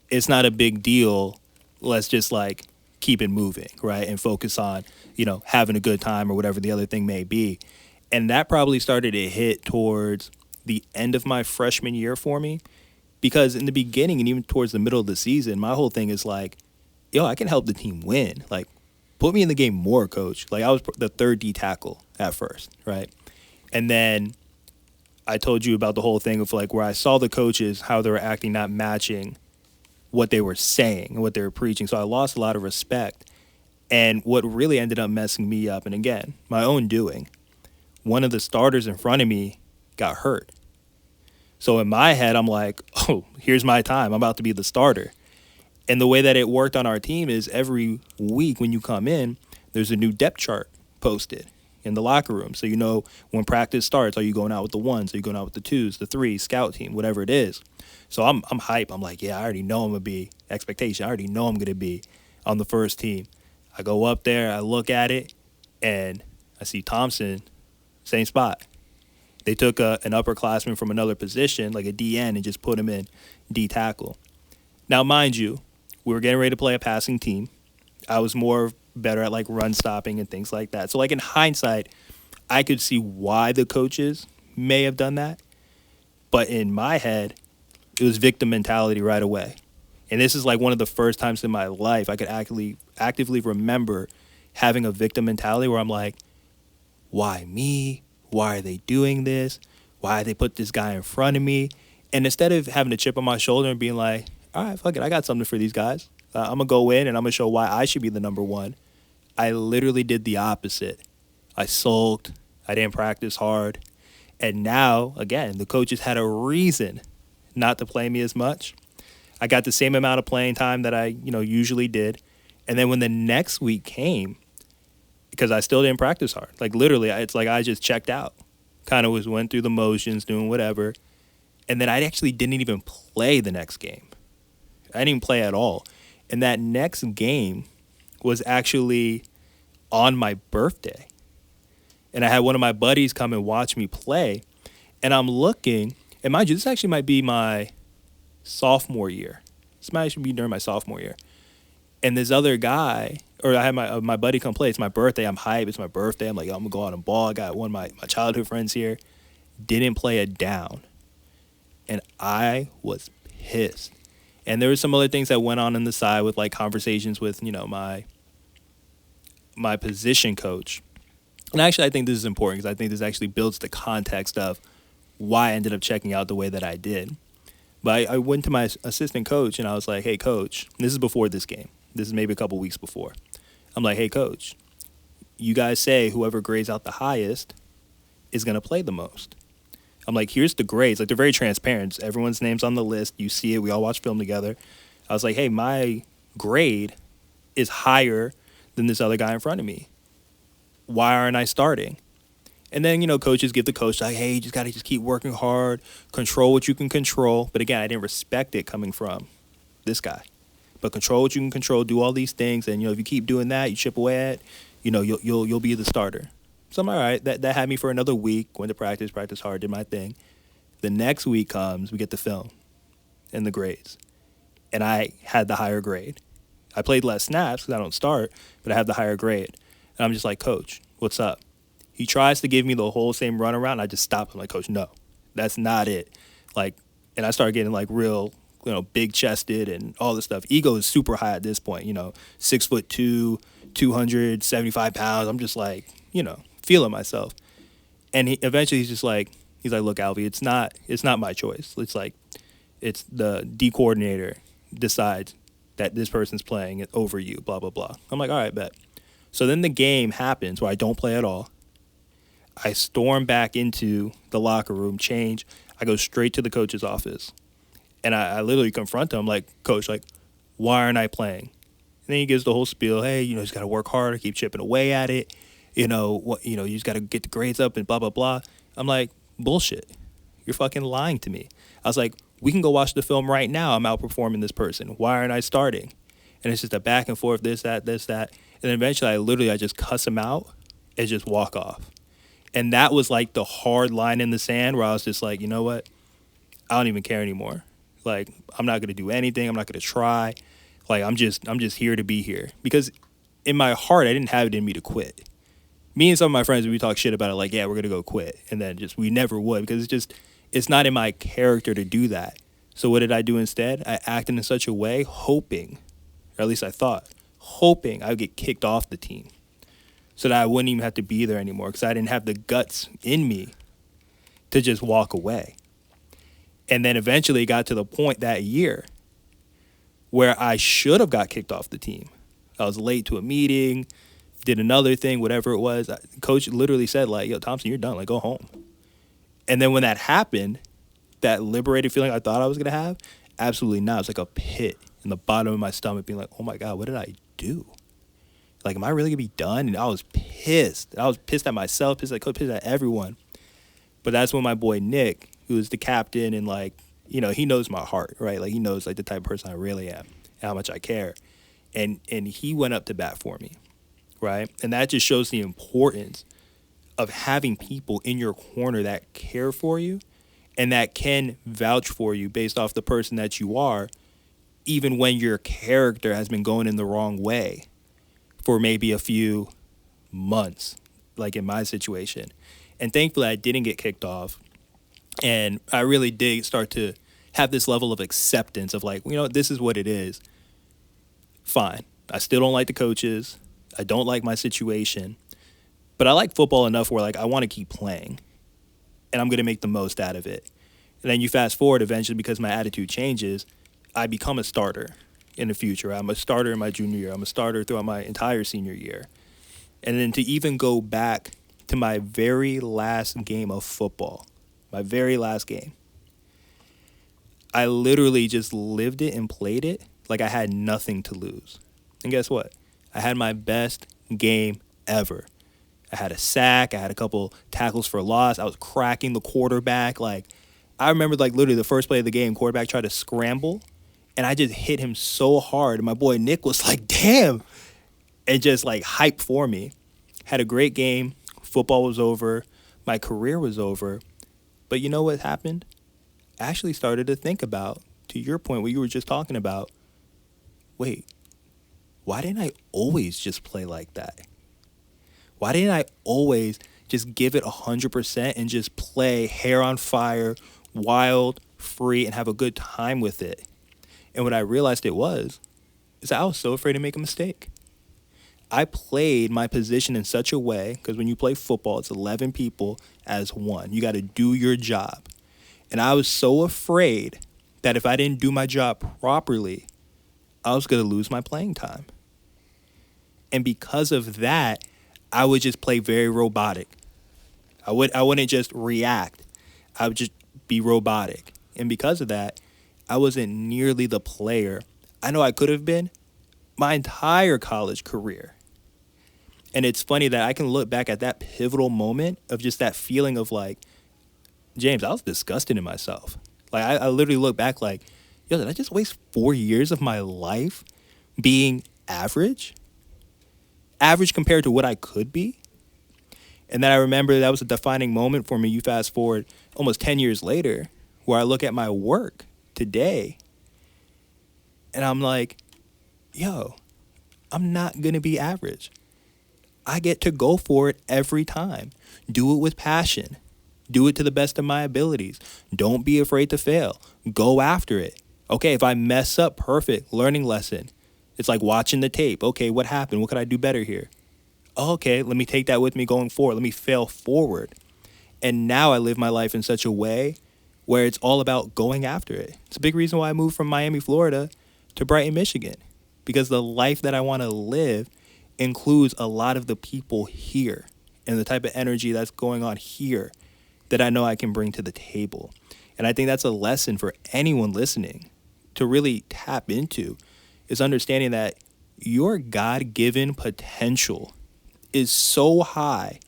It's not a big deal. Let's just like keep it moving, right? And focus on, you know, having a good time or whatever the other thing may be. And that probably started to hit towards the end of my freshman year for me. Because in the beginning and even towards the middle of the season, my whole thing is like, yo, I can help the team win. Like, put me in the game more, coach. Like, I was the third D tackle at first, right? And then I told you about the whole thing of like where I saw the coaches, how they were acting, not matching what they were saying and what they were preaching. So I lost a lot of respect. And what really ended up messing me up, and again, my own doing, one of the starters in front of me got hurt. So in my head, I'm like, oh, here's my time. I'm about to be the starter. And the way that it worked on our team is every week when you come in, there's a new depth chart posted in the locker room. So you know when practice starts, are you going out with the ones? Are you going out with the twos, the threes, scout team, whatever it is? So I'm hype. I'm like, yeah, I already know I'm going to be expectation. I already know I'm going to be on the first team. I go up there, I look at it, and I see Thompson, same spot. They took an upperclassman from another position, like a DN, and just put him in D tackle. Now, mind you, we were getting ready to play a passing team. I was more better at like run stopping and things like that. So like in hindsight, I could see why the coaches may have done that. But in my head, it was victim mentality right away. And this is like one of the first times in my life I could actively remember having a victim mentality where I'm like, why me? Why are they doing this? Why did they put this guy in front of me? And instead of having a chip on my shoulder and being like, all right, fuck it, I got something for these guys. I'm going to go in and I'm going to show why I should be the number one. I literally did the opposite. I sulked. I didn't practice hard. And now, again, the coaches had a reason not to play me as much. I got the same amount of playing time that I, usually did. And then when the next week came, because I still didn't practice hard, like literally, it's like I just checked out. Kind of went through the motions, doing whatever. And then I actually didn't even play the next game. I didn't even play at all. And that next game was actually on my birthday. And I had one of my buddies come and watch me play. And I'm looking, and mind you, this actually might be my sophomore year. This might actually be during my sophomore year. And this other guy, or I had my buddy come play. It's my birthday. I'm hyped. It's my birthday. I'm like, yo, I'm going to go out and ball. I got one of my childhood friends here. Didn't play a down. And I was pissed. And there were some other things that went on the side with like conversations with, my position coach. And actually, I think this is important because I think this actually builds the context of why I ended up checking out the way that I did. But I went to my assistant coach and I was like, hey, coach, this is before this game. This is maybe a couple weeks before. I'm like, hey, coach, you guys say whoever grades out the highest is going to play the most. I'm like, here's the grades. Like, they're very transparent. Everyone's name's on the list. You see it. We all watch film together. I was like, hey, my grade is higher than this other guy in front of me. Why aren't I starting? And then, coaches give the coach like, hey, you just got to keep working hard, control what you can control. But again, I didn't respect it coming from this guy. But control what you can control, do all these things. And, if you keep doing that, you chip away at, you'll be the starter. So I'm all right. That had me for another week. Went to practice hard, did my thing. The next week comes, we get the film and the grades. And I had the higher grade. I played less snaps because I don't start, but I have the higher grade. And I'm just like, coach, what's up? He tries to give me the whole same runaround. And I just stop him like, coach, no, that's not it. Like, and I started getting like real, big chested and all this stuff. Ego is super high at this point, 6'2", 275 pounds. I'm just like, feeling myself. And he's like, look, Alvey, it's not my choice. It's like, it's the D coordinator decides that this person's playing it over you, blah, blah, blah. I'm like, all right, bet. So then the game happens where I don't play at all. I storm back into the locker room, change. I go straight to the coach's office. And I literally confront him, like, coach, like, why aren't I playing? And then he gives the whole spiel, hey, you just got to work harder, keep chipping away at it. You just got to get the grades up and blah, blah, blah. I'm like, bullshit. You're fucking lying to me. I was like, we can go watch the film right now. I'm outperforming this person. Why aren't I starting? And it's just a back and forth, this, that. And then eventually I just cuss him out and just walk off. And that was like the hard line in the sand where I was just like, you know what? I don't even care anymore. Like, I'm not going to do anything. I'm not going to try. Like, I'm just here to be here. Because in my heart, I didn't have it in me to quit. Me and some of my friends, we talk shit about it, like, yeah, we're going to go quit. And then we never would, because it's not in my character to do that. So what did I do instead? I acted in such a way, hoping, or at least I thought, hoping I would get kicked off the team so that I wouldn't even have to be there anymore, because I didn't have the guts in me to just walk away. And then eventually it got to the point that year where I should have got kicked off the team. I was late to a meeting, did another thing, whatever it was. Coach literally said, like, yo, Thompson, you're done. Like, go home. And then when that happened, that liberated feeling I thought I was going to have, absolutely not. It was like a pit in the bottom of my stomach being like, oh, my God, what did I do? Like, am I really going to be done? And I was pissed. I was pissed at myself, pissed at coach, pissed at everyone. But that's when my boy Nick, who is the captain and, like, he knows my heart, right? Like, he knows, like, the type of person I really am and how much I care. And he went up to bat for me, right? And that just shows the importance of having people in your corner that care for you and that can vouch for you based off the person that you are, even when your character has been going in the wrong way for maybe a few months, like in my situation. And thankfully, I didn't get kicked off. And I really did start to have this level of acceptance of, like, this is what it is. Fine. I still don't like the coaches. I don't like my situation. But I like football enough where, like, I want to keep playing. And I'm going to make the most out of it. And then you fast forward eventually because my attitude changes, I become a starter in the future. I'm a starter in my junior year. I'm a starter throughout my entire senior year. And then to even go back to my very last game of football, my very last game, I literally just lived it and played it like I had nothing to lose. And guess what? I had my best game ever. I had a sack. I had a couple tackles for loss. I was cracking the quarterback. Like, I remember, like, literally the first play of the game, quarterback tried to scramble, and I just hit him so hard. And my boy Nick was like, damn, and just, like, hyped for me. Had a great game. Football was over. My career was over. But you know what happened? I actually started to think about, to your point, what you were just talking about, wait, why didn't I always just play like that? Why didn't I always just give it 100% and just play hair on fire, wild, free, and have a good time with it? And what I realized it was, is that I was so afraid to make a mistake. I played my position in such a way, because when you play football, it's 11 people as one. You got to do your job. And I was so afraid that if I didn't do my job properly, I was going to lose my playing time. And because of that, I would just play very robotic. I wouldn't just react. I would just be robotic. And because of that, I wasn't nearly the player I know I could have been my entire college career. And it's funny that I can look back at that pivotal moment of just that feeling of like, James, I was disgusted in myself. Like, I literally look back like, yo, did I just waste 4 years of my life being average? Average compared to what I could be? And then I remember that was a defining moment for me. You fast forward almost 10 years later, where I look at my work today, and I'm like, yo, I'm not going to be average. I get to go for it every time. Do it with passion. Do it to the best of my abilities. Don't be afraid to fail. Go after it. Okay, if I mess up, perfect. Learning lesson. It's like watching the tape. Okay, what happened? What could I do better here? Oh, okay, let me take that with me going forward. Let me fail forward. And now I live my life in such a way where it's all about going after it. It's a big reason why I moved from Miami, Florida to Brighton, Michigan, because the life that I want to live includes a lot of the people here and the type of energy that's going on here that I know I can bring to the table. And I think that's a lesson for anyone listening to really tap into, is understanding that your God-given potential is so high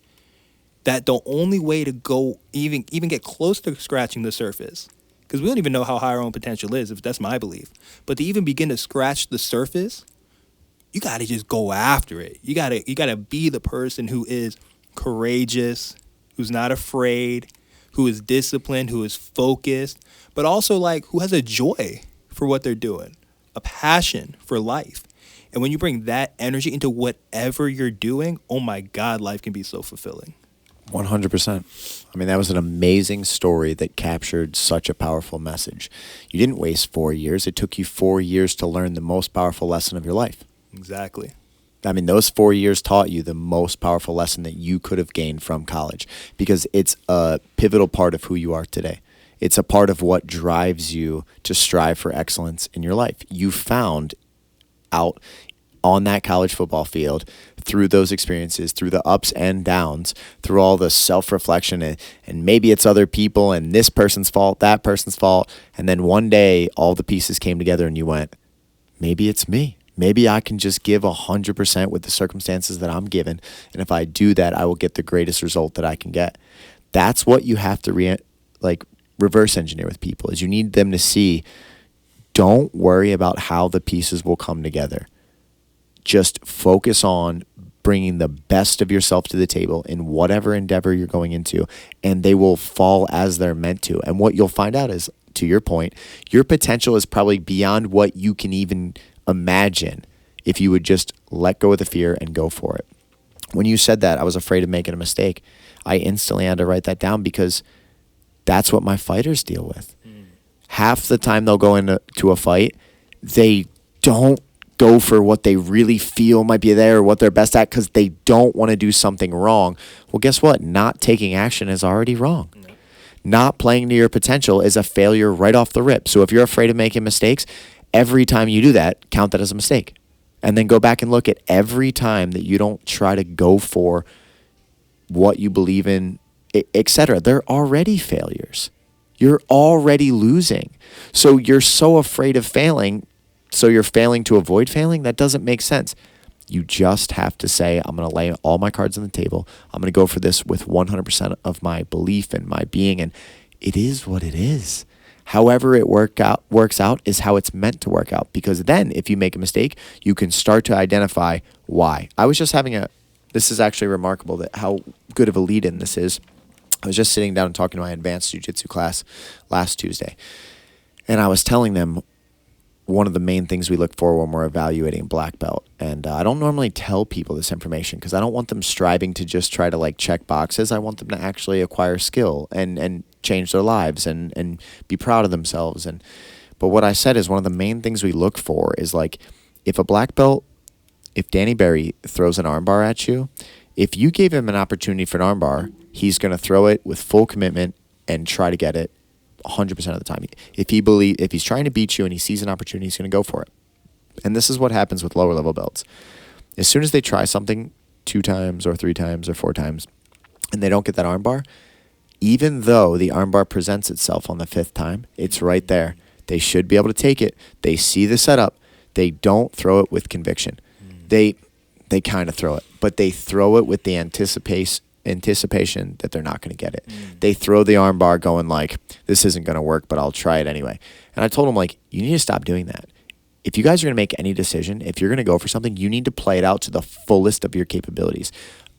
that the only way to go even get close to scratching the surface, because we don't even know how high our own potential is, if that's my belief, but to even begin to scratch the surface, you got to just go after it. You got to be the person who is courageous, who's not afraid, who is disciplined, who is focused, but also like who has a joy for what they're doing, a passion for life. And when you bring that energy into whatever you're doing, oh my God, life can be so fulfilling. 100%. I mean, that was an amazing story that captured such a powerful message. You didn't waste 4 years. It took you 4 years to learn the most powerful lesson of your life. Exactly. I mean, those 4 years taught you the most powerful lesson that you could have gained from college, because it's a pivotal part of who you are today. It's a part of what drives you to strive for excellence in your life. You found out on that college football field, through those experiences, through the ups and downs, through all the self-reflection, and maybe it's other people and this person's fault, that person's fault, and then one day all the pieces came together and you went, maybe it's me. Maybe I can just give 100% with the circumstances that I'm given, and if I do that, I will get the greatest result that I can get. That's what you have to reverse engineer with people, is you need them to see, don't worry about how the pieces will come together. Just focus on bringing the best of yourself to the table in whatever endeavor you're going into, and they will fall as they're meant to. And what you'll find out is, to your point, your potential is probably beyond what you can even imagine if you would just let go of the fear and go for it. When you said that, I was afraid of making a mistake. I instantly had to write that down, because that's what my fighters deal with. Half the time they'll go into a fight, they don't go for what they really feel might be there or what they're best at, because they don't want to do something wrong. Well, guess what? Not taking action is already wrong. Not playing to your potential is a failure right off the rip. So if you're afraid of making mistakes, every time you do that, count that as a mistake. And then go back and look at every time that you don't try to go for what you believe in, etc. They're already failures. You're already losing. So you're so afraid of failing, so you're failing to avoid failing? That doesn't make sense. You just have to say, I'm going to lay all my cards on the table. I'm going to go for this with 100% of my belief and my being. And it is what it is. However it works out is how it's meant to work out. Because then if you make a mistake, you can start to identify why. I was just having this is actually remarkable that how good of a lead-in this is. I was just sitting down and talking to my advanced jiu-jitsu class last Tuesday. And I was telling them one of the main things we look for when we're evaluating black belt. And I don't normally tell people this information because I don't want them striving to just try to like check boxes. I want them to actually acquire skill and change their lives and be proud of themselves. But what I said is one of the main things we look for is like if a black belt, if Danny Berry throws an armbar at you, if you gave him an opportunity for an armbar, he's going to throw it with full commitment and try to get it 100% of the time. If he's trying to beat you and he sees an opportunity, he's going to go for it. And this is what happens with lower level belts. As soon as they try something 2 times or 3 times or 4 times and they don't get that armbar, even though the armbar presents itself on the 5th time, it's right there. They should be able to take it. They see the setup. They don't throw it with conviction. They kind of throw it, but they throw it with the anticipation that they're not going to get it. They throw the arm bar going like, this isn't going to work, but I'll try it anyway. And I told them, like, you need to stop doing that. If you guys are going to make any decision, if you're going to go for something, you need to play it out to the fullest of your capabilities.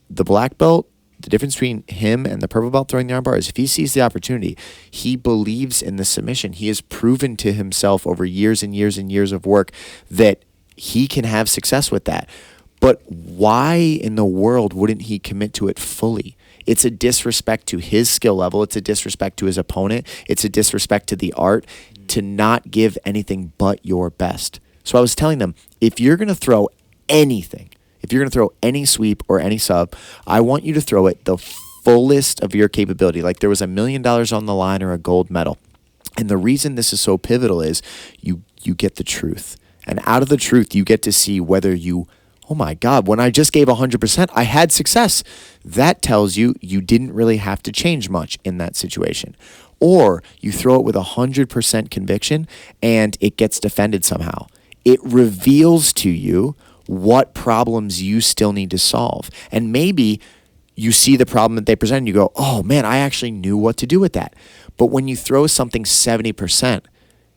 The black belt, the difference between him and the purple belt throwing the arm bar is if he sees the opportunity, he believes in the submission. He has proven to himself over years and years and years of work that he can have success with that. But why in the world wouldn't he commit to it fully? It's a disrespect to his skill level. It's a disrespect to his opponent. It's a disrespect to the art to not give anything but your best. So I was telling them, if you're going to throw anything, if you're going to throw any sweep or any sub, I want you to throw it the fullest of your capability. Like there was $1 million on the line or a gold medal. And the reason this is so pivotal is you get the truth. And out of the truth, you get to see whether you, oh my God, when I just gave 100%, I had success. That tells you you didn't really have to change much in that situation. Or you throw it with 100% conviction and it gets defended somehow. It reveals to you what problems you still need to solve. And maybe you see the problem that they present and you go, oh man, I actually knew what to do with that. But when you throw something 70%,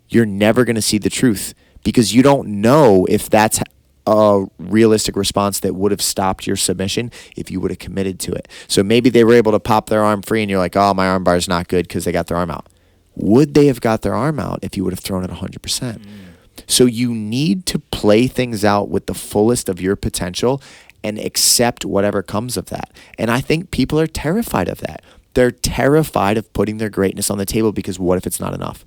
you're never going to see the truth because you don't know if that's a realistic response that would have stopped your submission if you would have committed to it. So maybe they were able to pop their arm free and you're like, oh, my arm bar is not good because they got their arm out. Would they have got their arm out if you would have thrown it 100%? So you need to play things out with the fullest of your potential and accept whatever comes of that. And I think people are terrified of that. They're terrified of putting their greatness on the table because what if it's not enough?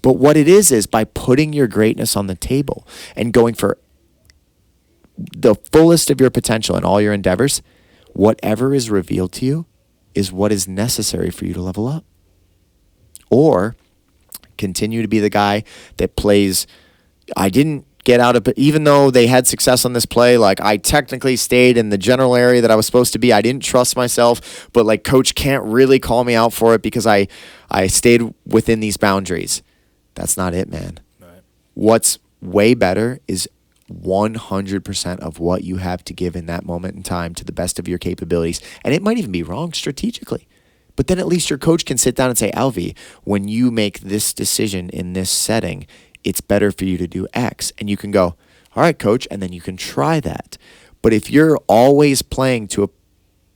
But what it is by putting your greatness on the table and going for the fullest of your potential in all your endeavors, whatever is revealed to you is what is necessary for you to level up. Or continue to be the guy that plays, I didn't get out of it, even though they had success on this play, like I technically stayed in the general area that I was supposed to be. I didn't trust myself, but like coach can't really call me out for it because I stayed within these boundaries. That's not it, man. Right. What's way better is 100% of what you have to give in that moment in time to the best of your capabilities. And it might even be wrong strategically. But then at least your coach can sit down and say, Alvey, when you make this decision in this setting, it's better for you to do X. And you can go, all right, coach, and then you can try that. But if you're always playing to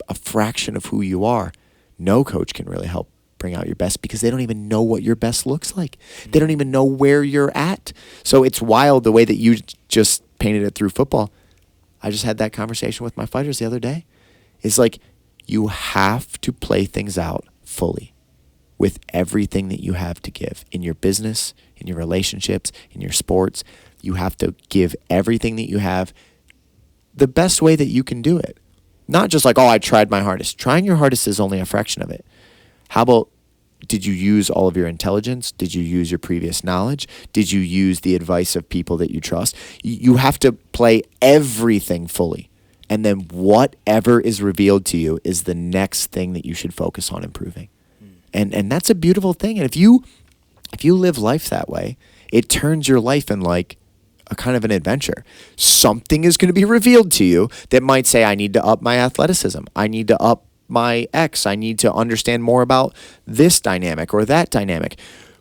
a fraction of who you are, no coach can really help bring out your best because they don't even know what your best looks like. They don't even know where you're at. So it's wild the way that you just painted it through football. I just had that conversation with my fighters the other day. It's like you have to play things out fully with everything that you have to give in your business, in your relationships, in your sports. You have to give everything that you have the best way that you can do it. Not just like, oh, I tried my hardest. Trying your hardest is only a fraction of it. How about Did you use all of your intelligence? Did you use your previous knowledge? Did you use the advice of people that you trust? You have to play everything fully. And then whatever is revealed to you is the next thing that you should focus on improving. And that's a beautiful thing. And if you live life that way, it turns your life in like a kind of an adventure. Something is going to be revealed to you that might say, I need to up my athleticism. I need to up my X. I need to understand more about this dynamic or that dynamic.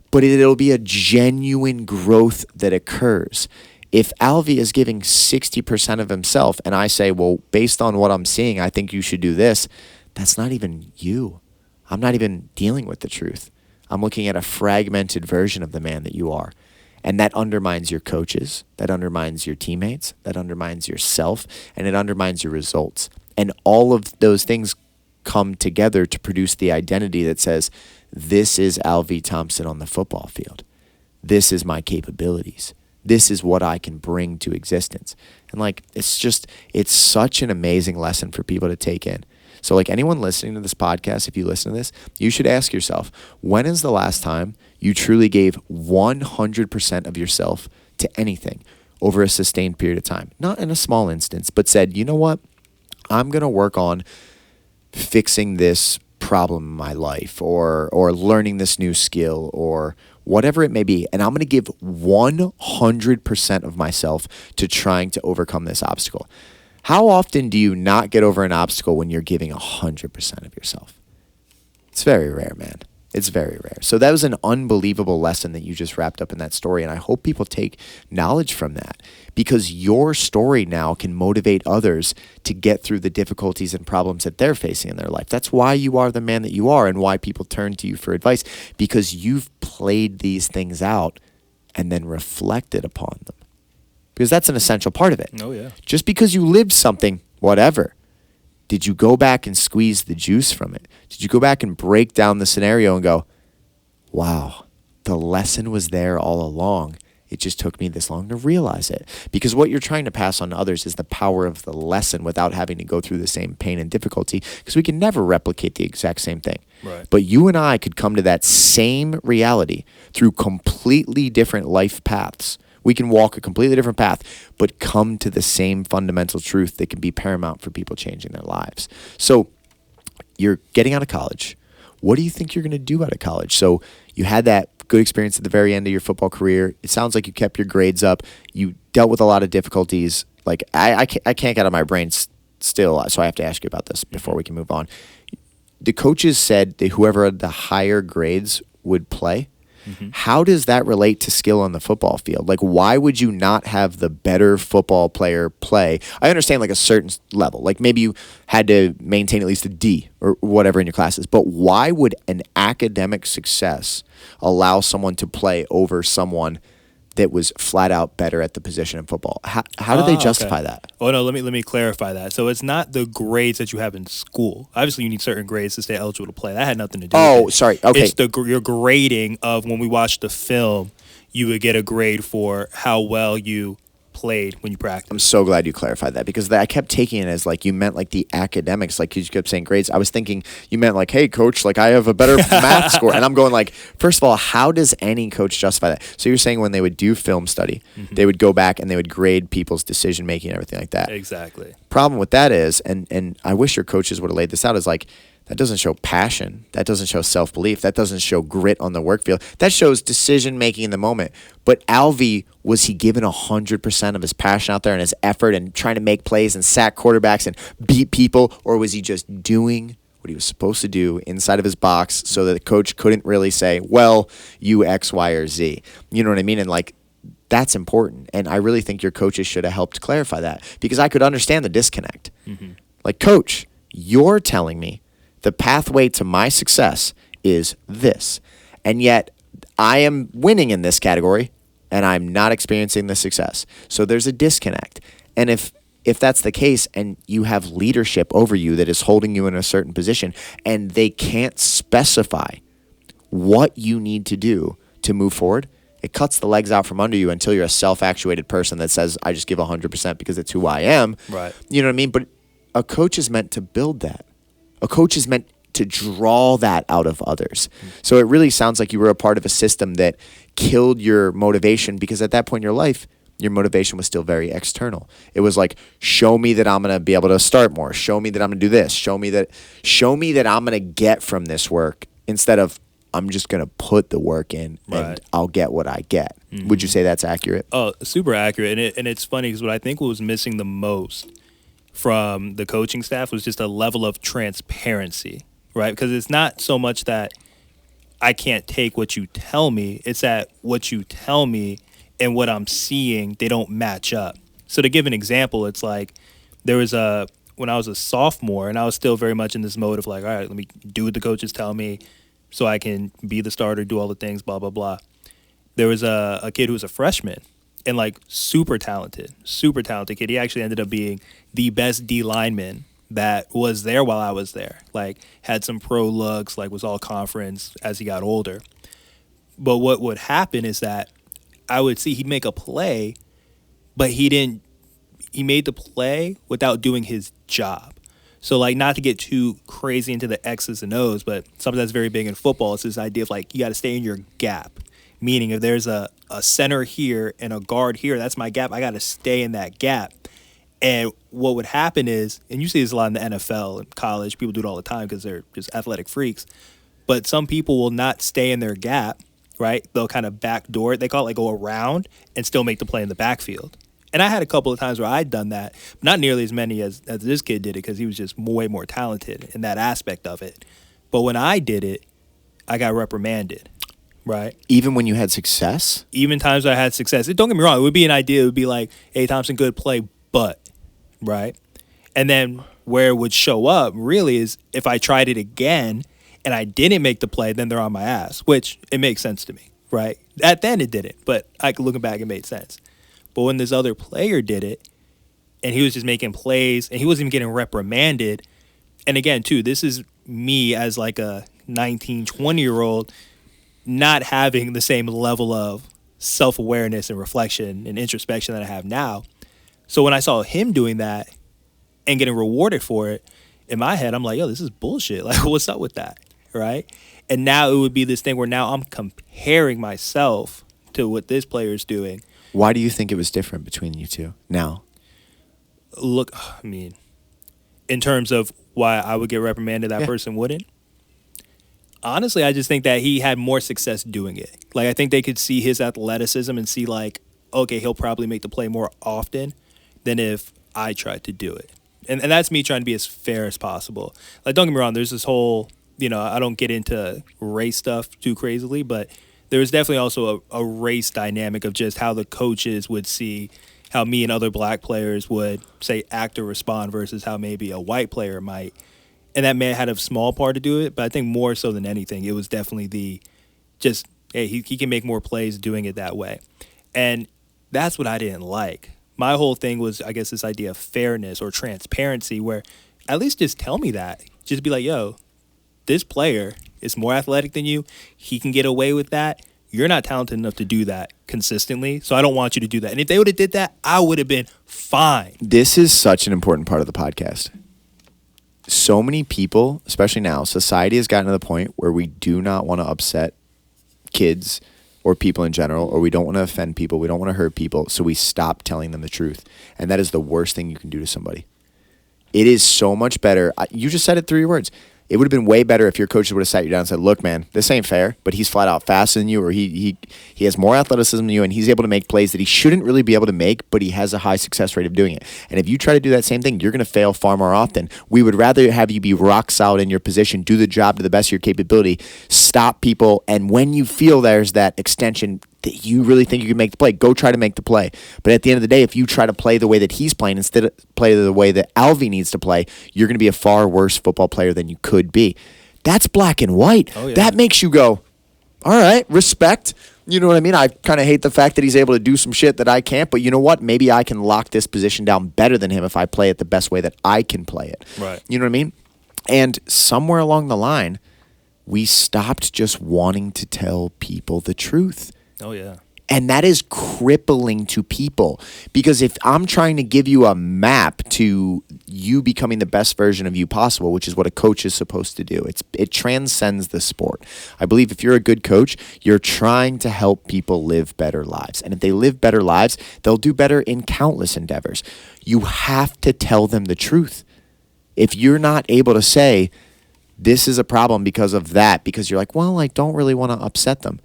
But it'll be a genuine growth that occurs. If Alvey is giving 60% of himself and I say, well, based on what I'm seeing, I think you should do this, that's not even you. I'm not even dealing with the truth. I'm looking at a fragmented version of the man that you are. And that undermines your coaches, that undermines your teammates, that undermines yourself, and it undermines your results. And all of those things come together to produce the identity that says, this is Alvey Thompson on the football field. This is my capabilities. This is what I can bring to existence. And like, it's such an amazing lesson for people to take in. So like anyone listening to this podcast, if you listen to this, you should ask yourself, when is the last time you truly gave 100% of yourself to anything over a sustained period of time? Not in a small instance, but said, you know what? I'm going to work on fixing this problem in my life or learning this new skill or whatever it may be. And I'm going to give 100% of myself to trying to overcome this obstacle. How often do you not get over an obstacle when you're giving 100% of yourself? It's very rare, man. It's very rare. So that was an unbelievable lesson that you just wrapped up in that story. And I hope people take knowledge from that because your story now can motivate others to get through the difficulties and problems that they're facing in their life. That's why you are the man that you are and why people turn to you for advice, because you've played these things out and then reflected upon them. Because that's an essential part of it. Oh, yeah. Just because you lived something, whatever. Did you go back and squeeze the juice from it? Did you go back and break down the scenario and go, wow, the lesson was there all along. It just took me this long to realize it. Because what you're trying to pass on to others is the power of the lesson without having to go through the same pain and difficulty, because we can never replicate the exact same thing. Right. But you and I could come to that same reality through completely different life paths. We can walk a completely different path, but come to the same fundamental truth that can be paramount for people changing their lives. So you're getting out of college. What do you think you're going to do out of college? So you had that good experience at the very end of your football career. It sounds like you kept your grades up. You dealt with a lot of difficulties. Like I can't get out of my brain still, so I have to ask you about this before we can move on. The coaches said that whoever had the higher grades would play. Mm-hmm. How does that relate to skill on the football field? Like, why would you not have the better football player play? I understand like a certain level, like maybe you had to maintain at least a D or whatever in your classes, but why would an academic success allow someone to play over someone that was flat out better at the position in football? How do they justify that? Oh no, let me clarify that. So it's not the grades that you have in school. Obviously, you need certain grades to stay eligible to play. That had nothing to do with it. Oh, sorry. Okay. It's your grading of when we watched the film, you would get a grade for how well you played when you practiced. I'm so glad you clarified that, because I kept taking it as like you meant like the academics, like you kept saying grades. I was thinking you meant like, hey, coach, like I have a better math score. And I'm going like, first of all, how does any coach justify that? So you're saying when they would do film study, mm-hmm. they would go back and they would grade people's decision making and everything like that. Exactly. Problem with that is, and I wish your coaches would have laid this out, is like, that doesn't show passion. That doesn't show self-belief. That doesn't show grit on the work field. That shows decision-making in the moment. But Alvey, was he given 100% of his passion out there and his effort and trying to make plays and sack quarterbacks and beat people? Or was he just doing what he was supposed to do inside of his box so that the coach couldn't really say, well, you X, Y, or Z? You know what I mean? And like, that's important. And I really think your coaches should have helped clarify that, because I could understand the disconnect. Mm-hmm. Like, coach, you're telling me the pathway to my success is this, and yet I am winning in this category and I'm not experiencing the success. So there's a disconnect. And if that's the case and you have leadership over you that is holding you in a certain position and they can't specify what you need to do to move forward, it cuts the legs out from under you until you're a self-actuated person that says, I just give 100% because it's who I am. Right. You know what I mean? But a coach is meant to build that. A coach is meant to draw that out of others. So it really sounds like you were a part of a system that killed your motivation, because at that point in your life, your motivation was still very external. It was like, show me that I'm going to be able to start more. Show me that I'm going to do this. Show me that I'm going to get from this work, instead of I'm just going to put the work in and I'll get what I get. Mm-hmm. Would you say that's accurate? Oh, super accurate. And it's funny because what I think was missing the most from the coaching staff was just a level of transparency, right? Because it's not so much that I can't take what you tell me. It's that what you tell me and what I'm seeing, they don't match up. So to give an example, it's like when I was a sophomore and I was still very much in this mode of like, all right, let me do what the coaches tell me so I can be the starter, do all the things, blah, blah, blah. There was a kid who was a freshman and like super talented kid. He actually ended up being the best D lineman that was there while I was there. Like had some pro looks, like was all conference as he got older. But what would happen is that I would see he'd make a play, but he made the play without doing his job. So, like, not to get too crazy into the X's and O's, but something that's very big in football is this idea of, like, you got to stay in your gap. Meaning, if there's a center here and a guard here, that's my gap. I got to stay in that gap. And what would happen is, and you see this a lot in the NFL and college, people do it all the time because they're just athletic freaks, but some people will not stay in their gap, right? They'll kind of backdoor it. They call it, like, go around and still make the play in the backfield. And I had a couple of times where I'd done that, but not nearly as many as this kid did it because he was just way more talented in that aspect of it. But when I did it, I got reprimanded, right? Even when you had success? Even times I had success. Don't get me wrong. It would be an idea. It would be like, hey, Thompson, good play, but, right? And then where it would show up really is if I tried it again and I didn't make the play, then they're on my ass, which it makes sense to me, right? At then it didn't, but looking back, it made sense. But when this other player did it, and he was just making plays, and he wasn't even getting reprimanded, and again, too, this is me as like a 19, 20-year-old not having the same level of self-awareness and reflection and introspection that I have now. So when I saw him doing that and getting rewarded for it, in my head, I'm like, yo, this is bullshit. Like, what's up with that, right? And now it would be this thing where now I'm comparing myself to what this player is doing. Why do you think it was different between you two now? Look, I mean, in terms of why I would get reprimanded, that person wouldn't. Honestly, I just think that he had more success doing it. Like, I think they could see his athleticism and see, like, okay, he'll probably make the play more often than if I tried to do it. And that's me trying to be as fair as possible. Like, don't get me wrong, there's this whole, I don't get into race stuff too crazily, but there was definitely also a race dynamic of just how the coaches would see how me and other black players would, say, act or respond versus how maybe a white player might. And that may have had a small part to do it, but I think more so than anything, it was definitely hey, he can make more plays doing it that way. And that's what I didn't like. My whole thing was, I guess, this idea of fairness or transparency where at least just tell me that. Just be like, yo, this player is more athletic than you. He can get away with that. You're not talented enough to do that consistently, so I don't want you to do that. And if they would have did that, I would have been fine. This is such an important part of the podcast. So many people, especially now, society has gotten to the point where we do not want to upset kids or people in general, or we don't want to offend people, we don't want to hurt people, so we stop telling them the truth. And that is the worst thing you can do to somebody. It is so much better. You just said it through your words. It would have been way better if your coaches would have sat you down and said, look, man, this ain't fair, but he's flat out faster than you, or he has more athleticism than you, and he's able to make plays that he shouldn't really be able to make, but he has a high success rate of doing it. And if you try to do that same thing, you're going to fail far more often. We would rather have you be rock solid in your position, do the job to the best of your capability, stop people, and when you feel there's that extension that you really think you can make the play, go try to make the play. But at the end of the day, if you try to play the way that he's playing instead of play the way that Alvey needs to play, you're going to be a far worse football player than you could be. That's black and white. Oh, yeah. That makes you go, all right, respect. You know what I mean? I kind of hate the fact that he's able to do some shit that I can't, but you know what? Maybe I can lock this position down better than him if I play it the best way that I can play it. Right. You know what I mean? And somewhere along the line, we stopped just wanting to tell people the truth. Oh, yeah. And that is crippling to people, because if I'm trying to give you a map to you becoming the best version of you possible, which is what a coach is supposed to do, it transcends the sport. I believe if you're a good coach, you're trying to help people live better lives. And if they live better lives, they'll do better in countless endeavors. You have to tell them the truth. If you're not able to say, this is a problem because of that, because you're like, well, I don't really want to upset them,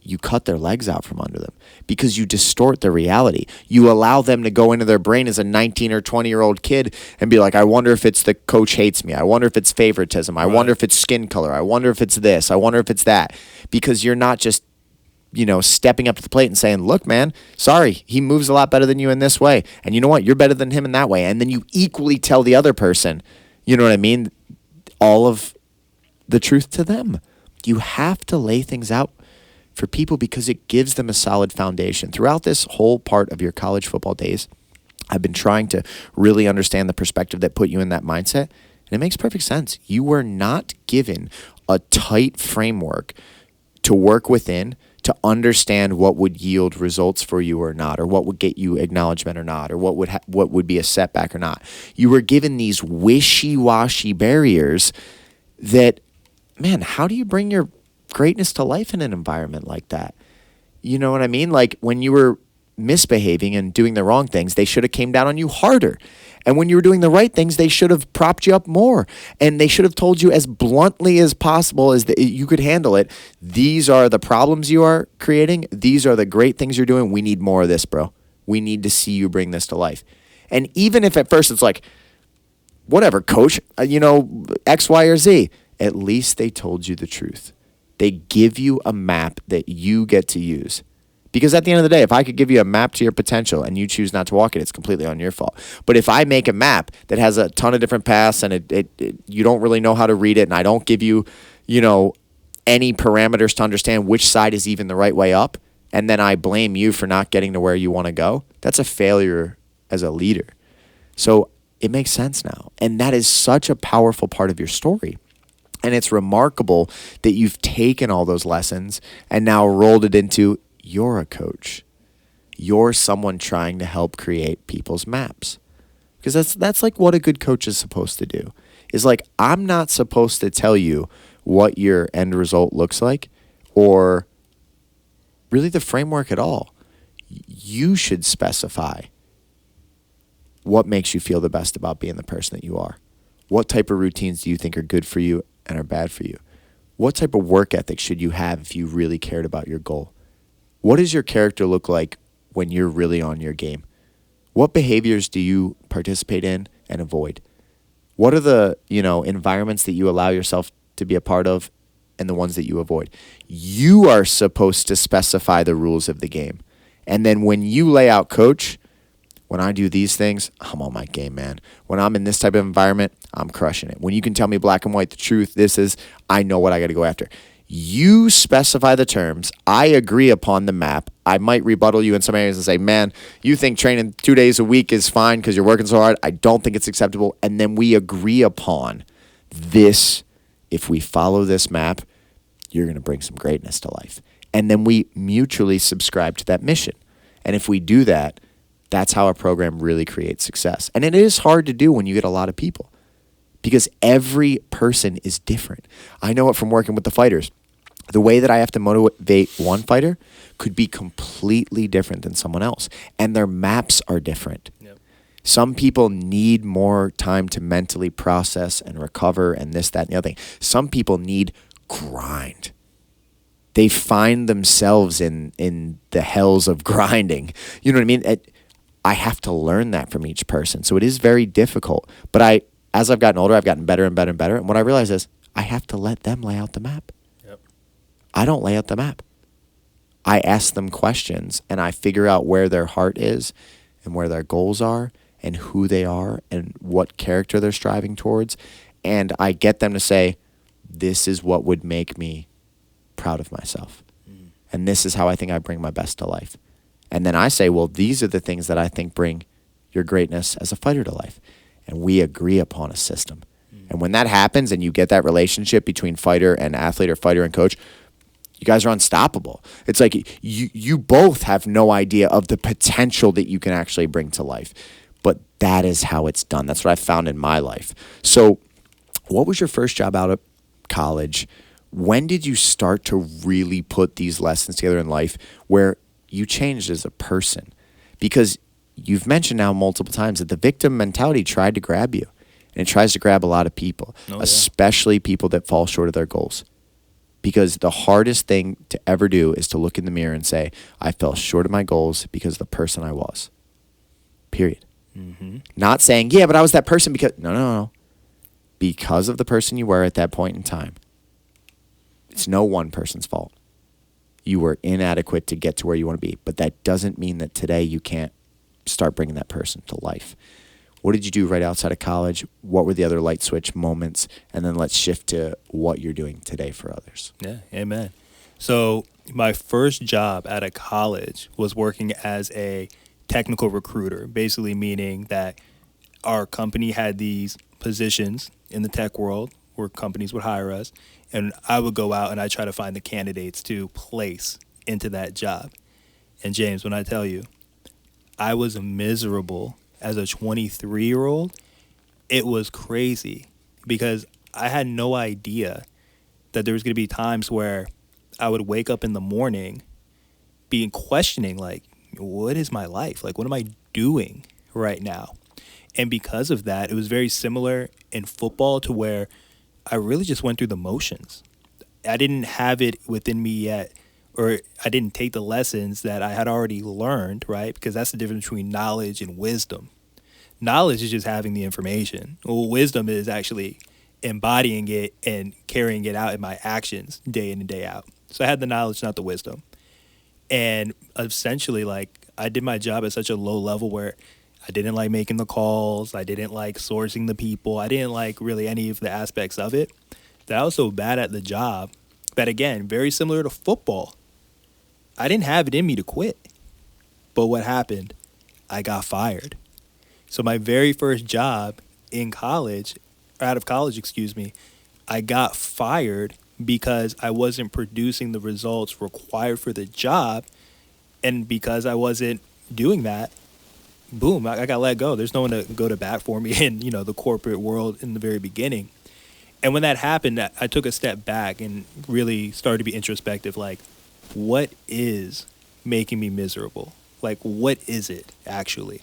you cut their legs out from under them, because you distort the reality. You allow them to go into their brain as a 19 or 20-year-old kid and be like, I wonder if it's the coach hates me. I wonder if it's favoritism. I wonder if it's skin color. I wonder if it's this. I wonder if it's that. Because you're not just, stepping up to the plate and saying, look, man, sorry, he moves a lot better than you in this way. And you know what? You're better than him in that way. And then you equally tell the other person, you know what I mean? All of the truth to them. You have to lay things out for people because it gives them a solid foundation. Throughout this whole part of your college football days, I've been trying to really understand the perspective that put you in that mindset, and it makes perfect sense. You were not given a tight framework to work within to understand what would yield results for you or not, or what would get you acknowledgement or not, or what would be a setback or not. You were given these wishy-washy barriers that, man, how do you bring your greatness to life in an environment like that? You know what I mean? Like when you were misbehaving and doing the wrong things, they should have came down on you harder. And when you were doing the right things, they should have propped you up more. And they should have told you as bluntly as possible as that you could handle it. These are the problems you are creating. These are the great things you're doing. We need more of this, bro. We need to see you bring this to life. And even if at first it's like, whatever, coach, X, Y, or Z, at least they told you the truth. They give you a map that you get to use. Because at the end of the day, if I could give you a map to your potential and you choose not to walk it, it's completely on your fault. But if I make a map that has a ton of different paths and you don't really know how to read it, and I don't give you, any parameters to understand which side is even the right way up, and then I blame you for not getting to where you want to go, that's a failure as a leader. So it makes sense now. And that is such a powerful part of your story. And it's remarkable that you've taken all those lessons and now rolled it into you're a coach. You're someone trying to help create people's maps. Because that's like what a good coach is supposed to do. Is like, I'm not supposed to tell you what your end result looks like or really the framework at all. You should specify what makes you feel the best about being the person that you are. What type of routines do you think are good for you and are bad for you? What type of work ethic should you have if you really cared about your goal? What does your character look like when you're really on your game? What behaviors do you participate in and avoid? What are the, environments that you allow yourself to be a part of and the ones that you avoid? You are supposed to specify the rules of the game. And then when you lay out, coach, when I do these things, I'm on my game, man. When I'm in this type of environment, I'm crushing it. When you can tell me black and white the truth, I know what I got to go after. You specify the terms. I agree upon the map. I might rebuttal you in some areas and say, man, you think training 2 days a week is fine because you're working so hard. I don't think it's acceptable. And then we agree upon this. If we follow this map, you're going to bring some greatness to life. And then we mutually subscribe to that mission. And if we do that, that's how a program really creates success. And it is hard to do when you get a lot of people because every person is different. I know it from working with the fighters. The way that I have to motivate one fighter could be completely different than someone else. And their maps are different. Yep. Some people need more time to mentally process and recover and this, that, and the other thing. Some people need grind. They find themselves in the hells of grinding. You know what I mean? I have to learn that from each person. So it is very difficult. But as I've gotten older, I've gotten better and better and better. And what I realize is I have to let them lay out the map. Yep. I don't lay out the map. I ask them questions and I figure out where their heart is and where their goals are and who they are and what character they're striving towards. And I get them to say, this is what would make me proud of myself. And this is how I think I bring my best to life. And then I say, well, these are the things that I think bring your greatness as a fighter to life. And we agree upon a system. And when that happens and you get that relationship between fighter and athlete or fighter and coach, You guys are unstoppable. It's like you both have no idea of the potential that you can actually bring to life. But that is how it's done. That's what I found in my life. So what was your first job out of college? When did you start to really put these lessons together in life where you changed as a person? Because you've mentioned now multiple times that the victim mentality tried to grab you. And it tries to grab a lot of people, especially people that fall short of their goals. Because the hardest thing to ever do is to look in the mirror and say, I fell short of my goals because of the person I was. Period. Mm-hmm. Not saying, yeah, but I was that person because... No. Because of the person you were at that point in time. It's no one person's fault. You were inadequate to get to where you want to be. But that doesn't mean that today you can't start bringing that person to life. What did you do right outside of college? What were the other light switch moments? And then let's shift to what you're doing today for others. Yeah, amen. So my first job out of college was working as a technical recruiter, basically meaning that our company had these positions in the tech world where companies would hire us, and I would go out and I try to find the candidates to place into that job. And James, when I tell you, I was miserable as a 23-year-old, it was crazy because I had no idea that there was going to be times where I would wake up in the morning being questioning, like, what is my life? Like, what am I doing right now? And because of that, it was very similar in football to where I really just went through the motions. I didn't have it within me yet, or I didn't take the lessons that I had already learned, right? Because that's the difference between knowledge and wisdom. Knowledge is just having the information. Well, wisdom is actually embodying it and carrying it out in my actions day in and day out. So I had the knowledge, not the wisdom. And essentially, like, I did my job at such a low level where I didn't like making the calls. I didn't like sourcing the people. I didn't like really any of the aspects of it. That I was so bad at the job that, again, very similar to football, I didn't have it in me to quit. But what happened? I got fired. So my very first job in college, out of college, I got fired because I wasn't producing the results required for the job. And because I wasn't doing that, boom, I got let go. There's no one to go to bat for me in, the corporate world in the very beginning. And when that happened, I took a step back and really started to be introspective. Like, what is making me miserable? Like, what is it actually?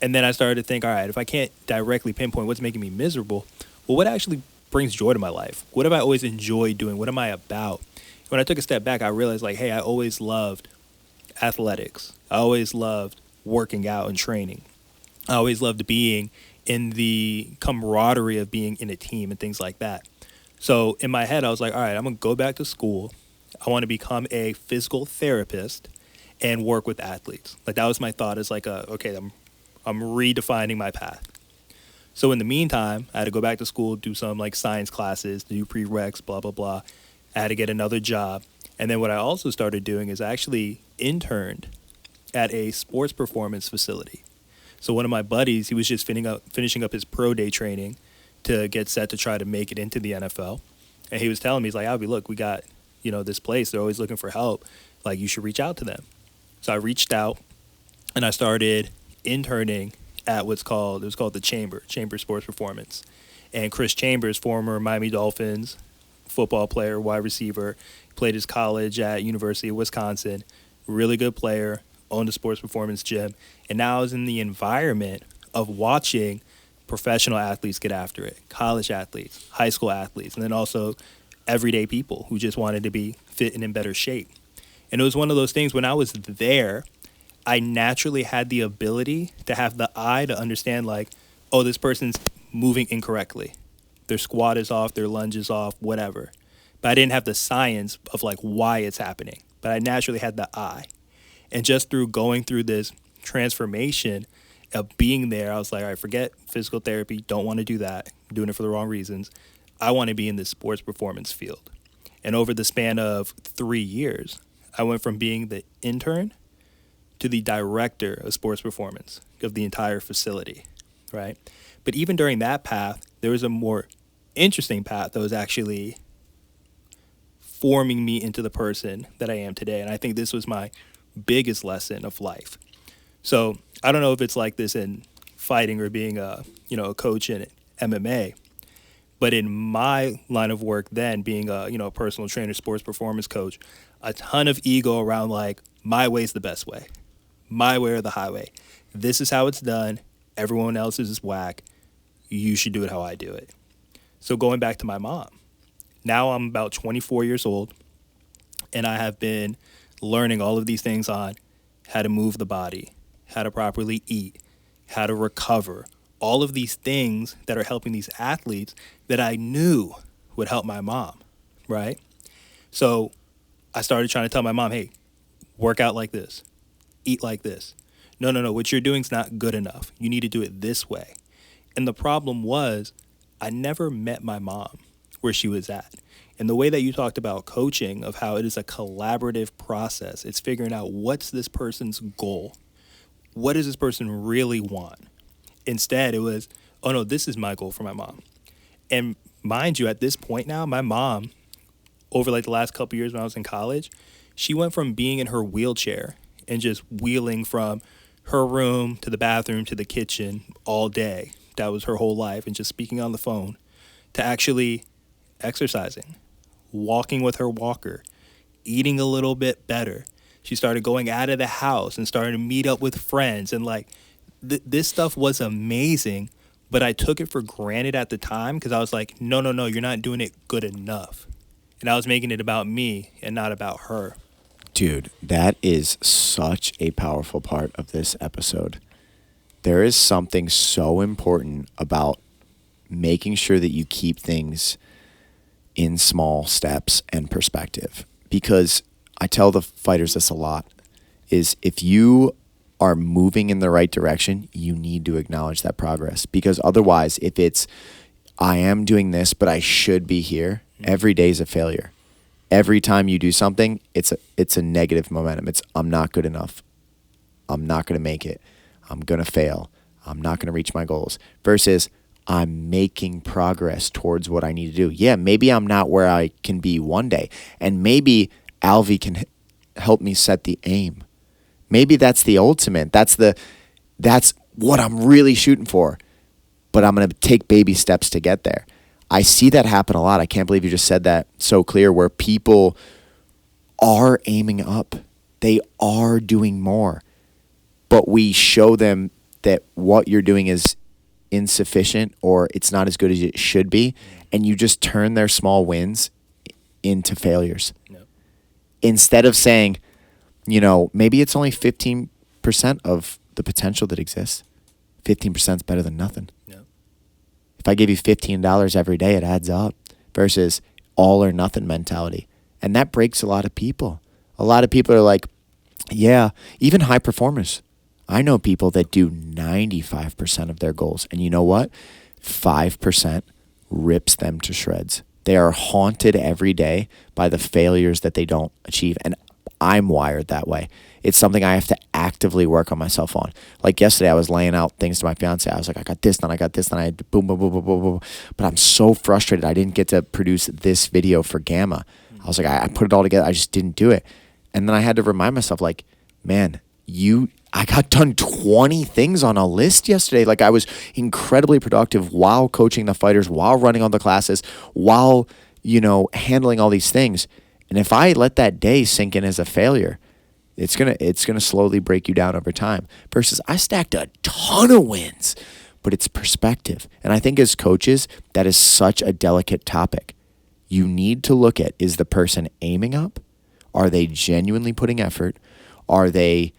And then I started to think, all right, if I can't directly pinpoint what's making me miserable, well, what actually brings joy to my life? What have I always enjoyed doing? What am I about? When I took a step back, I realized, like, hey, I always loved athletics. I always loved working out and training. I always loved being in the camaraderie of being in a team and things like that. So in my head, I was like, all right, I'm going to go back to school. I want to become a physical therapist and work with athletes. Like, that was my thought. It's like, okay, I'm redefining my path. So in the meantime, I had to go back to school, do some like science classes, do prereqs, blah, blah, blah. I had to get another job. And then what I also started doing is I actually interned at a sports performance facility. So one of my buddies, he was just finishing up his pro day training to get set to try to make it into the NFL. And he was telling me, he's like, Alvey, look, we got, this place. They're always looking for help. Like, you should reach out to them. So I reached out and I started interning at it was called the Chamber Sports Performance. And Chris Chambers, former Miami Dolphins football player, wide receiver, played his college at University of Wisconsin, really good player, owned a sports performance gym, and now I was in the environment of watching professional athletes get after it, college athletes, high school athletes, and then also everyday people who just wanted to be fit and in better shape. And it was one of those things when I was there, I naturally had the ability to have the eye to understand, like, oh, this person's moving incorrectly. Their squat is off, their lunge is off, whatever. But I didn't have the science of, like, why it's happening. But I naturally had the eye. And just through going through this transformation of being there, I was like, all right, forget physical therapy. Don't want to do that. I'm doing it for the wrong reasons. I want to be in the sports performance field. And over the span of 3 years, I went from being the intern to the director of sports performance of the entire facility, right? But even during that path, there was a more interesting path that was actually forming me into the person that I am today. And I think this was my biggest lesson of life. So I don't know if it's like this in fighting or being a coach in MMA, but in my line of work then, being a personal trainer, sports performance coach, a ton of ego around like, my way's the best way, my way or the highway. This is how it's done. Everyone else's is whack. You should do it how I do it. So going back to my mom, now I'm about 24 years old, and I have been learning all of these things on how to move the body, how to properly eat, how to recover, all of these things that are helping these athletes that I knew would help my mom, right? So I started trying to tell my mom, hey, work out like this, eat like this. No, what you're doing is not good enough. You need to do it this way. And the problem was I never met my mom where she was at. And the way that you talked about coaching, of how it is a collaborative process, it's figuring out what's this person's goal. What does this person really want? Instead, it was, oh no, this is my goal for my mom. And mind you, at this point now, my mom, over like the last couple years when I was in college, she went from being in her wheelchair and just wheeling from her room to the bathroom to the kitchen all day. That was her whole life, and just speaking on the phone, to actually exercising, walking with her walker, eating a little bit better. She started going out of the house and started to meet up with friends. And like, this stuff was amazing, but I took it for granted at the time because I was like, no, you're not doing it good enough. And I was making it about me and not about her. Dude, that is such a powerful part of this episode. There is something so important about making sure that you keep things in small steps and perspective. Because I tell the fighters this a lot, is if you are moving in the right direction, you need to acknowledge that progress. Because otherwise, if it's, I am doing this, but I should be here, every day is a failure. Every time you do something, it's a negative momentum. It's, I'm not good enough. I'm not going to make it. I'm going to fail. I'm not going to reach my goals. Versus, I'm making progress towards what I need to do. Yeah, maybe I'm not where I can be one day. And maybe Alvey can help me set the aim. Maybe that's the ultimate. That's what I'm really shooting for. But I'm going to take baby steps to get there. I see that happen a lot. I can't believe you just said that so clear, where people are aiming up. They are doing more. But we show them that what you're doing is insufficient or it's not as good as it should be. And you just turn their small wins into failures. No. Instead of saying, maybe it's only 15% of the potential that exists. 15% is better than nothing. No. If I give you $15 every day, it adds up, versus all or nothing mentality. And that breaks a lot of people. A lot of people are like, yeah, even high performers. I know people that do 95% of their goals. And you know what? 5% rips them to shreds. They are haunted every day by the failures that they don't achieve. And I'm wired that way. It's something I have to actively work on myself on. Like yesterday, I was laying out things to my fiance. I was like, I got this done, I had to boom, boom, boom, boom, boom, boom. But I'm so frustrated I didn't get to produce this video for Gamma. I was like, I put it all together. I just didn't do it. And then I had to remind myself, like, man, I got done 20 things on a list yesterday. Like, I was incredibly productive while coaching the fighters, while running all the classes, while, handling all these things. And if I let that day sink in as a failure, it's gonna slowly break you down over time. Versus, I stacked a ton of wins, but it's perspective. And I think as coaches, that is such a delicate topic. You need to look at, is the person aiming up? Are they genuinely putting effort? Are they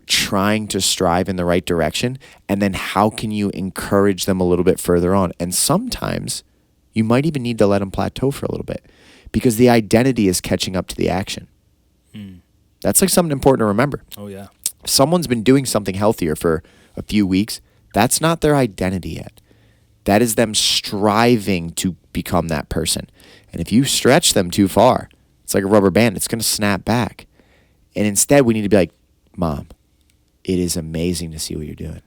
trying to strive in the right direction? And then how can you encourage them a little bit further on? And sometimes you might even need to let them plateau for a little bit, because the identity is catching up to the action. That's like something important to remember. Oh, yeah. If someone's been doing something healthier for a few weeks, that's not their identity yet. That is them striving to become that person. And if you stretch them too far, it's like a rubber band. It's going to snap back. And instead, we need to be like, Mom, it is amazing to see what you're doing.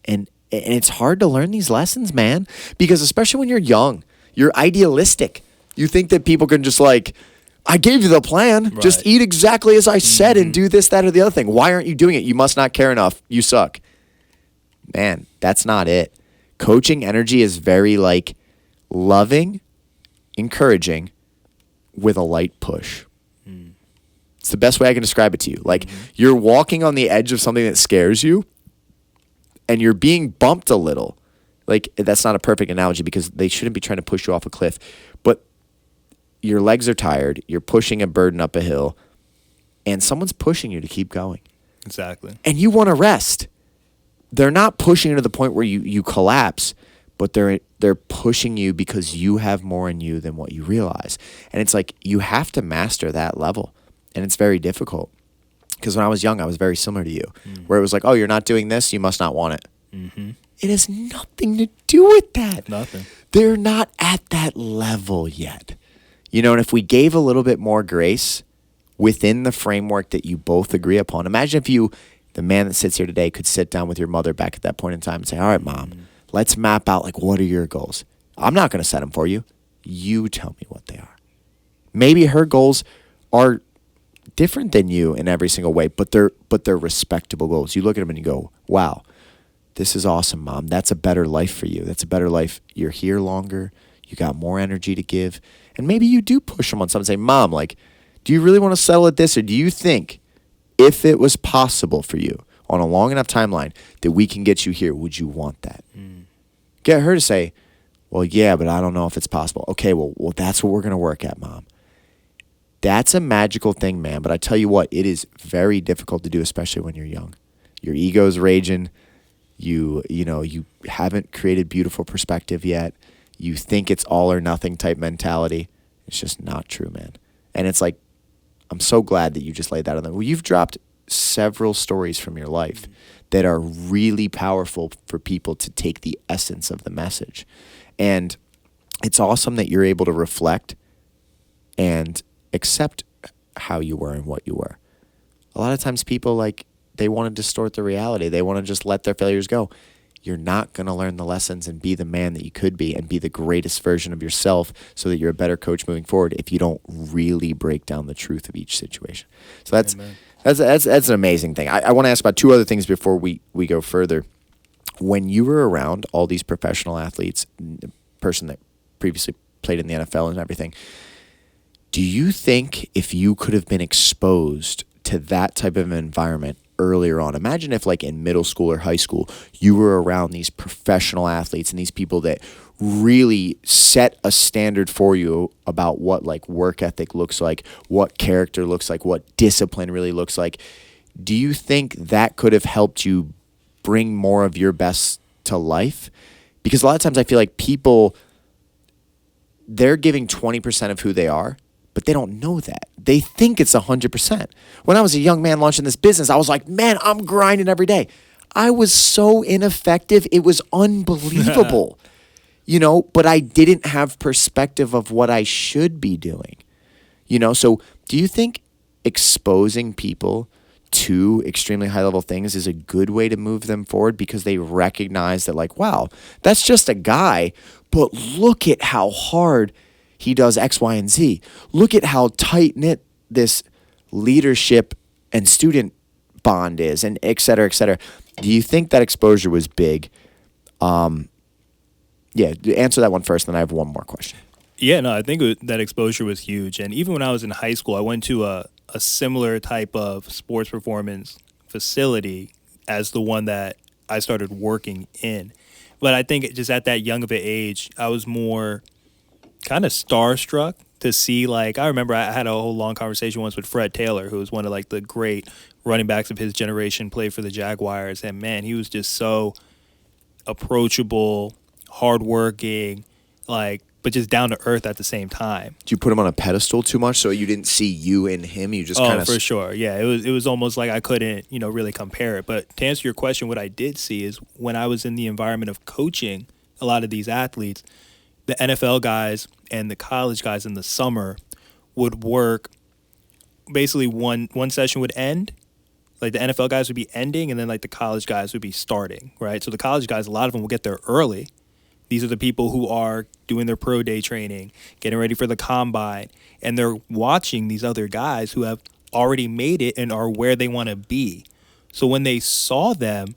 And it's hard to learn these lessons, man, because especially when you're young, you're idealistic. You think that people can just like, I gave you the plan. Right. Just eat exactly as I said and do this, that, or the other thing. Why aren't you doing it? You must not care enough. You suck. Man, that's not it. Coaching energy is very like loving, encouraging, with a light push. It's the best way I can describe it to you. Like you're walking on the edge of something that scares you and you're being bumped a little. Like that's not a perfect analogy because they shouldn't be trying to push you off a cliff, but your legs are tired, you're pushing a burden up a hill, and someone's pushing you to keep going. Exactly. And you want to rest. They're not pushing you to the point where you collapse, but they're pushing you because you have more in you than what you realize. And it's like you have to master that level. And it's very difficult. Because when I was young, I was very similar to you, where it was like, oh, you're not doing this, you must not want it. Mm-hmm. It has nothing to do with that. Nothing. They're not at that level yet. You know, and if we gave a little bit more grace within the framework that you both agree upon, imagine if you, the man that sits here today, could sit down with your mother back at that point in time and say, all right, Mom, let's map out, like, what are your goals? I'm not going to set them for you. You tell me what they are. Maybe her goals are different than you in every single way, but they're respectable goals. You look at them and you go, wow, this is awesome, Mom. That's a better life for you. That's a better life. You're here longer. You got more energy to give. And maybe you do push them on something and say, Mom, like, do you really want to settle at this? Or do you think if it was possible for you on a long enough timeline that we can get you here, would you want that? Get her to say, well, yeah, but I don't know if it's possible. Okay, well, that's what we're going to work at, Mom. That's a magical thing, man. But I tell you what, it is very difficult to do, especially when you're young. Your ego's raging. You haven't created beautiful perspective yet. You think it's all or nothing type mentality. It's just not true, man. And it's like, I'm so glad that you just laid that on there. Well, you've dropped several stories from your life that are really powerful for people to take the essence of the message. And it's awesome that you're able to reflect and accept how you were and what you were. A lot of times people, like, they want to distort the reality. They want to just let their failures go. You're not going to learn the lessons and be the man that you could be and be the greatest version of yourself so that you're a better coach moving forward if you don't really break down the truth of each situation. So that's an amazing thing. I want to ask about two other things before we go further. When you were around all these professional athletes, the person that previously played in the NFL and everything, do you think if you could have been exposed to that type of environment earlier on, imagine if like in middle school or high school, you were around these professional athletes and these people that really set a standard for you about what like work ethic looks like, what character looks like, what discipline really looks like. Do you think that could have helped you bring more of your best to life? Because a lot of times I feel like people, they're giving 20% of who they are, but they don't know that. They think it's 100%. When I was a young man launching this business, I was like, man, I'm grinding every day. I was so ineffective. It was unbelievable, but I didn't have perspective of what I should be doing, So do you think exposing people to extremely high level things is a good way to move them forward because they recognize that like, wow, that's just a guy, but look at how hard he does X, Y, and Z. Look at how tight-knit this leadership and student bond is, and et cetera, et cetera. Do you think that exposure was big? Answer that one first, then I have one more question. Yeah, no, I think that exposure was huge. And even when I was in high school, I went to a similar type of sports performance facility as the one that I started working in. But I think just at that young of an age, I was more kind of starstruck to see, like, I remember I had a whole long conversation once with Fred Taylor, who was one of like the great running backs of his generation, played for the Jaguars. And man, he was just so approachable, hardworking, but just down to earth at the same time. Did you put him on a pedestal too much so you didn't see you in him? You just kind of... for sure. Yeah, it was almost like I couldn't, really compare it. But to answer your question, what I did see is when I was in the environment of coaching a lot of these athletes, the NFL guys and the college guys in the summer would work. Basically, one session would end. Like the NFL guys would be ending, and then like the college guys would be starting, right? So the college guys, a lot of them will get there early. These are the people who are doing their pro day training, getting ready for the combine, and they're watching these other guys who have already made it and are where they want to be. So when they saw them,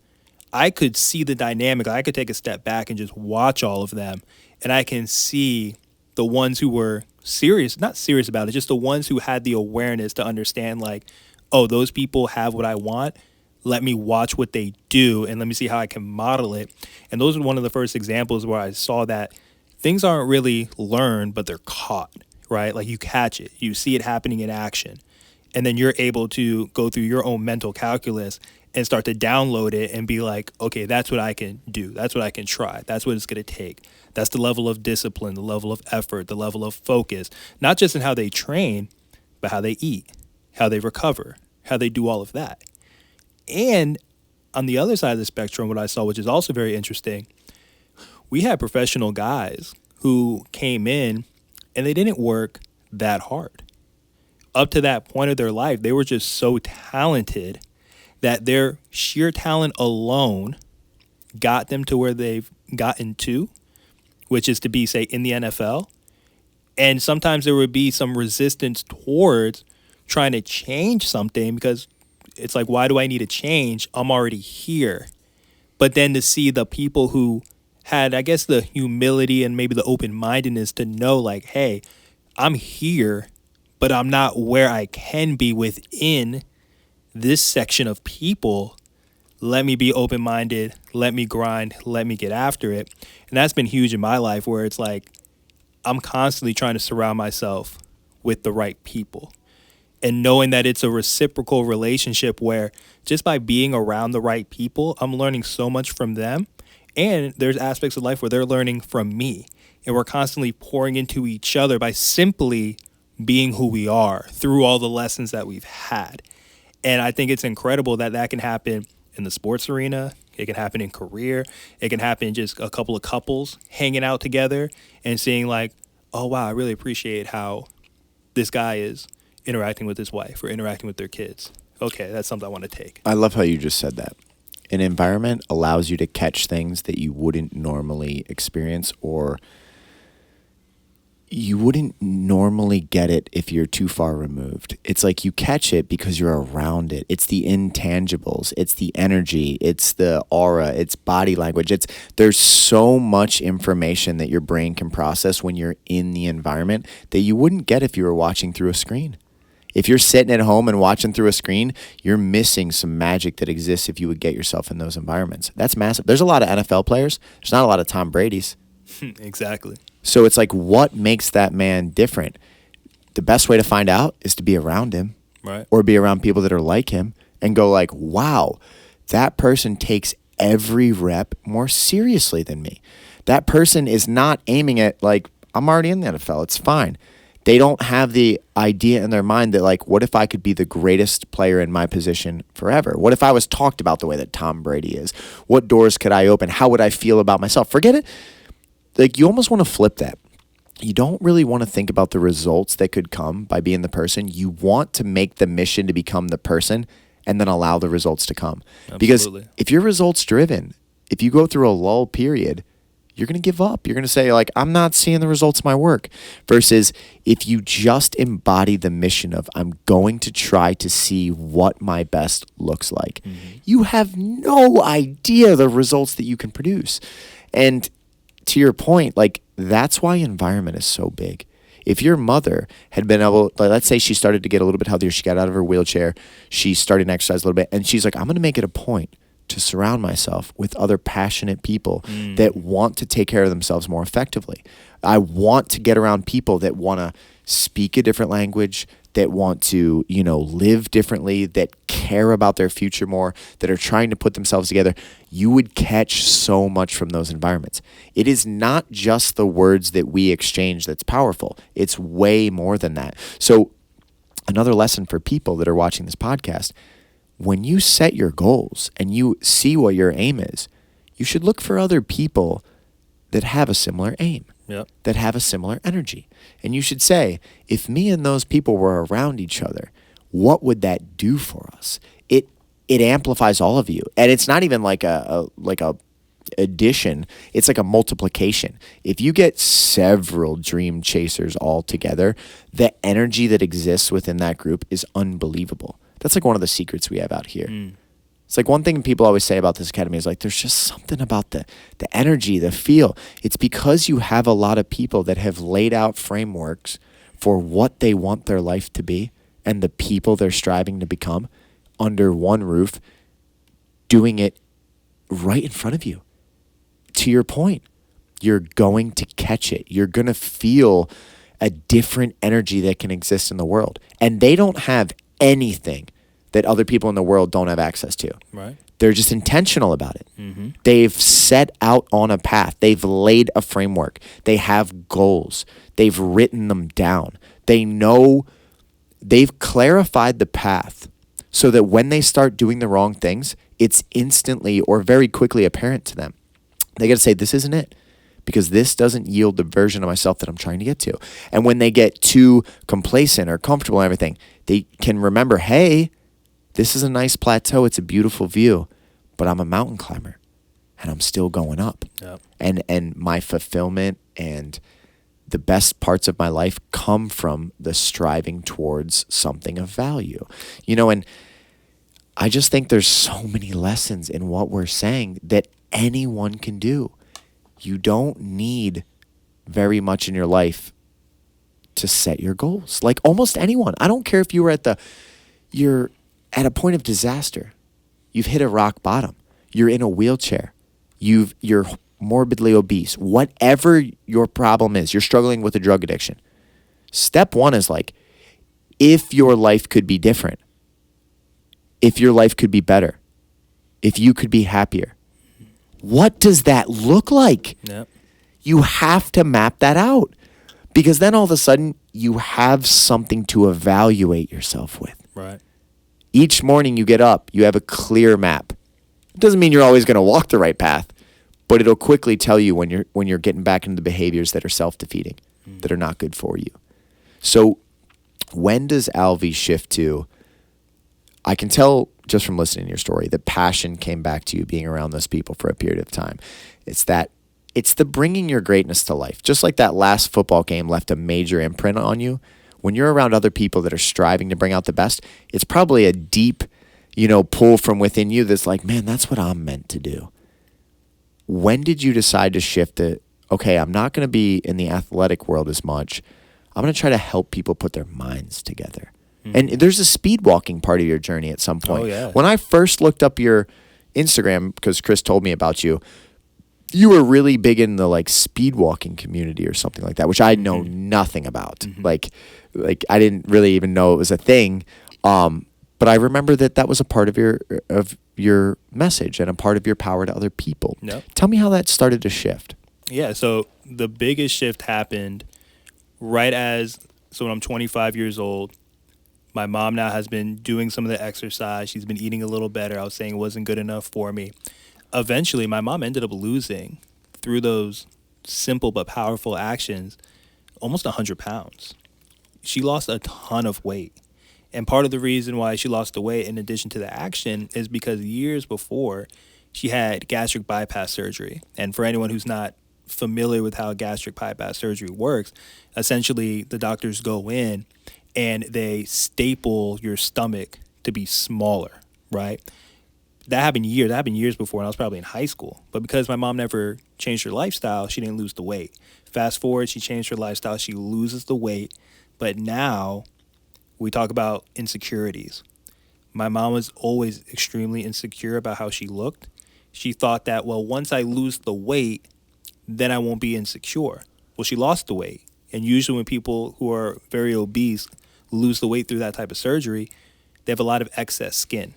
I could see the dynamic. I could take a step back and just watch all of them, and I can see the ones who were serious, not serious about it, just the ones who had the awareness to understand, like, oh, those people have what I want. Let me watch what they do and let me see how I can model it. And those were one of the first examples where I saw that things aren't really learned, but they're caught, right? Like you catch it, you see it happening in action, and then you're able to go through your own mental calculus and start to download it and be like, okay, that's what I can do. That's what I can try. That's what it's going to take. That's the level of discipline, the level of effort, the level of focus, not just in how they train, but how they eat, how they recover, how they do all of that. And on the other side of the spectrum, what I saw, which is also very interesting, we had professional guys who came in and they didn't work that hard. Up to that point of their life, they were just so talented that their sheer talent alone got them to where they've gotten to, which is to be, say, in the NFL. And sometimes there would be some resistance towards trying to change something because it's like, why do I need to change? I'm already here. But then to see the people who had, I guess, the humility and maybe the open-mindedness to know, like, hey, I'm here, but I'm not where I can be within this section of people. Let me be open-minded. Let me grind. Let me get after it. And that's been huge in my life, where it's like I'm constantly trying to surround myself with the right people. And knowing that it's a reciprocal relationship where just by being around the right people, I'm learning so much from them. And there's aspects of life where they're learning from me. And we're constantly pouring into each other by simply being who we are through all the lessons that we've had. And I think it's incredible that that can happen in the sports arena. It can happen in career. It can happen in just a couple of couples hanging out together and seeing like, oh, wow, I really appreciate how this guy is interacting with his wife or interacting with their kids. Okay, that's something I want to take. I love how you just said that. An environment allows you to catch things that you wouldn't normally experience, or you wouldn't normally get it if you're too far removed. It's like you catch it because you're around it. It's the intangibles. It's the energy. It's the aura. It's body language. There's so much information that your brain can process when you're in the environment that you wouldn't get if you were watching through a screen. If you're sitting at home and watching through a screen, you're missing some magic that exists if you would get yourself in those environments. That's massive. There's a lot of NFL players. There's not a lot of Tom Brady's. Exactly. So it's like, what makes that man different? The best way to find out is to be around him, right? Or be around people that are like him and go like, wow, that person takes every rep more seriously than me. That person is not aiming at like, I'm already in the NFL. It's fine. They don't have the idea in their mind that like, what if I could be the greatest player in my position forever? What if I was talked about the way that Tom Brady is? What doors could I open? How would I feel about myself? Forget it. Like, you almost want to flip that. You don't really want to think about the results that could come by being the person. You want to make the mission to become the person and then allow the results to come. Absolutely. Because if you're results driven, if you go through a lull period, you're going to give up. You're going to say, like, I'm not seeing the results of my work. Versus if you just embody the mission of, I'm going to try to see what my best looks like, you have no idea the results that you can produce. And to your point, like, that's why environment is so big. If your mother had been able, like, let's say she started to get a little bit healthier, she got out of her wheelchair, she started to exercise a little bit, and she's like, I'm going to make it a point to surround myself with other passionate people that want to take care of themselves more effectively. I want to get around people that want to speak a different language, that want to, live differently, that care about their future more, that are trying to put themselves together. You would catch so much from those environments. It is not just the words that we exchange that's powerful. It's way more than that. So another lesson for people that are watching this podcast, when you set your goals and you see what your aim is, you should look for other people that have a similar aim, that have a similar energy. And you should say, if me and those people were around each other, what would that do for us? It amplifies all of you. And it's not even like a addition, it's like a multiplication. If you get several dream chasers all together, the energy that exists within that group is unbelievable. That's like one of the secrets we have out here. It's like one thing people always say about this academy is like, there's just something about the energy, the feel. It's because you have a lot of people that have laid out frameworks for what they want their life to be and the people they're striving to become under one roof, doing it right in front of you. To your point, you're going to catch it. You're going to feel a different energy that can exist in the world. And they don't have anything that other people in the world don't have access to. Right. They're just intentional about it. They've set out on a path. They've laid a framework. They have goals. They've written them down. They know, they've clarified the path so that when they start doing the wrong things, it's instantly or very quickly apparent to them. They got to say, this isn't it, because this doesn't yield the version of myself that I'm trying to get to. And when they get too complacent or comfortable and everything, they can remember, hey, this is a nice plateau. It's a beautiful view, but I'm a mountain climber and I'm still going up. Yep. And my fulfillment and the best parts of my life come from the striving towards something of value. And I just think there's so many lessons in what we're saying that anyone can do. You don't need very much in your life to set your goals. Like almost anyone. I don't care if you were you're at a point of disaster. You've hit a rock bottom. You're in a wheelchair. You're morbidly obese. Whatever your problem is, you're struggling with a drug addiction. Step one is like, if your life could be different, if your life could be better, if you could be happier, what does that look like? Yep. You have to map that out, because then all of a sudden you have something to evaluate yourself with. Right. Each morning you get up, you have a clear map. It doesn't mean you're always going to walk the right path, but it'll quickly tell you when you're getting back into the behaviors that are self-defeating, that are not good for you. So when does Alvey shift to, I can tell just from listening to your story, that passion came back to you being around those people for a period of time. It's the bringing your greatness to life. Just like that last football game left a major imprint on you. When you're around other people that are striving to bring out the best, it's probably a deep, pull from within you that's like, man, that's what I'm meant to do. When did you decide to shift it? Okay, I'm not going to be in the athletic world as much. I'm going to try to help people put their minds together. And there's a speed walking part of your journey at some point. Oh, yeah. When I first looked up your Instagram, because Chris told me about you, you were really big in the speed walking community or something like that, which I know nothing about. Like I didn't really even know it was a thing. But I remember that was a part of your message and a part of your power to other people. Yep. Tell me how that started to shift. Yeah. So the biggest shift happened when I'm 25 years old. My mom now has been doing some of the exercise. She's been eating a little better. I was saying it wasn't good enough for me. Eventually, my mom ended up losing, through those simple but powerful actions, almost 100 pounds. She lost a ton of weight. And part of the reason why she lost the weight, in addition to the action, is because years before, she had gastric bypass surgery. And for anyone who's not familiar with how gastric bypass surgery works, essentially the doctors go in and they staple your stomach to be smaller, right? That happened years before, and I was probably in high school. But because my mom never changed her lifestyle, she didn't lose the weight. Fast forward, she changed her lifestyle, she loses the weight. But now we talk about insecurities. My mom was always extremely insecure about how she looked. She thought that, well, once I lose the weight, then I won't be insecure. Well, she lost the weight. And usually when people who are very obese lose the weight through that type of surgery, they have a lot of excess skin.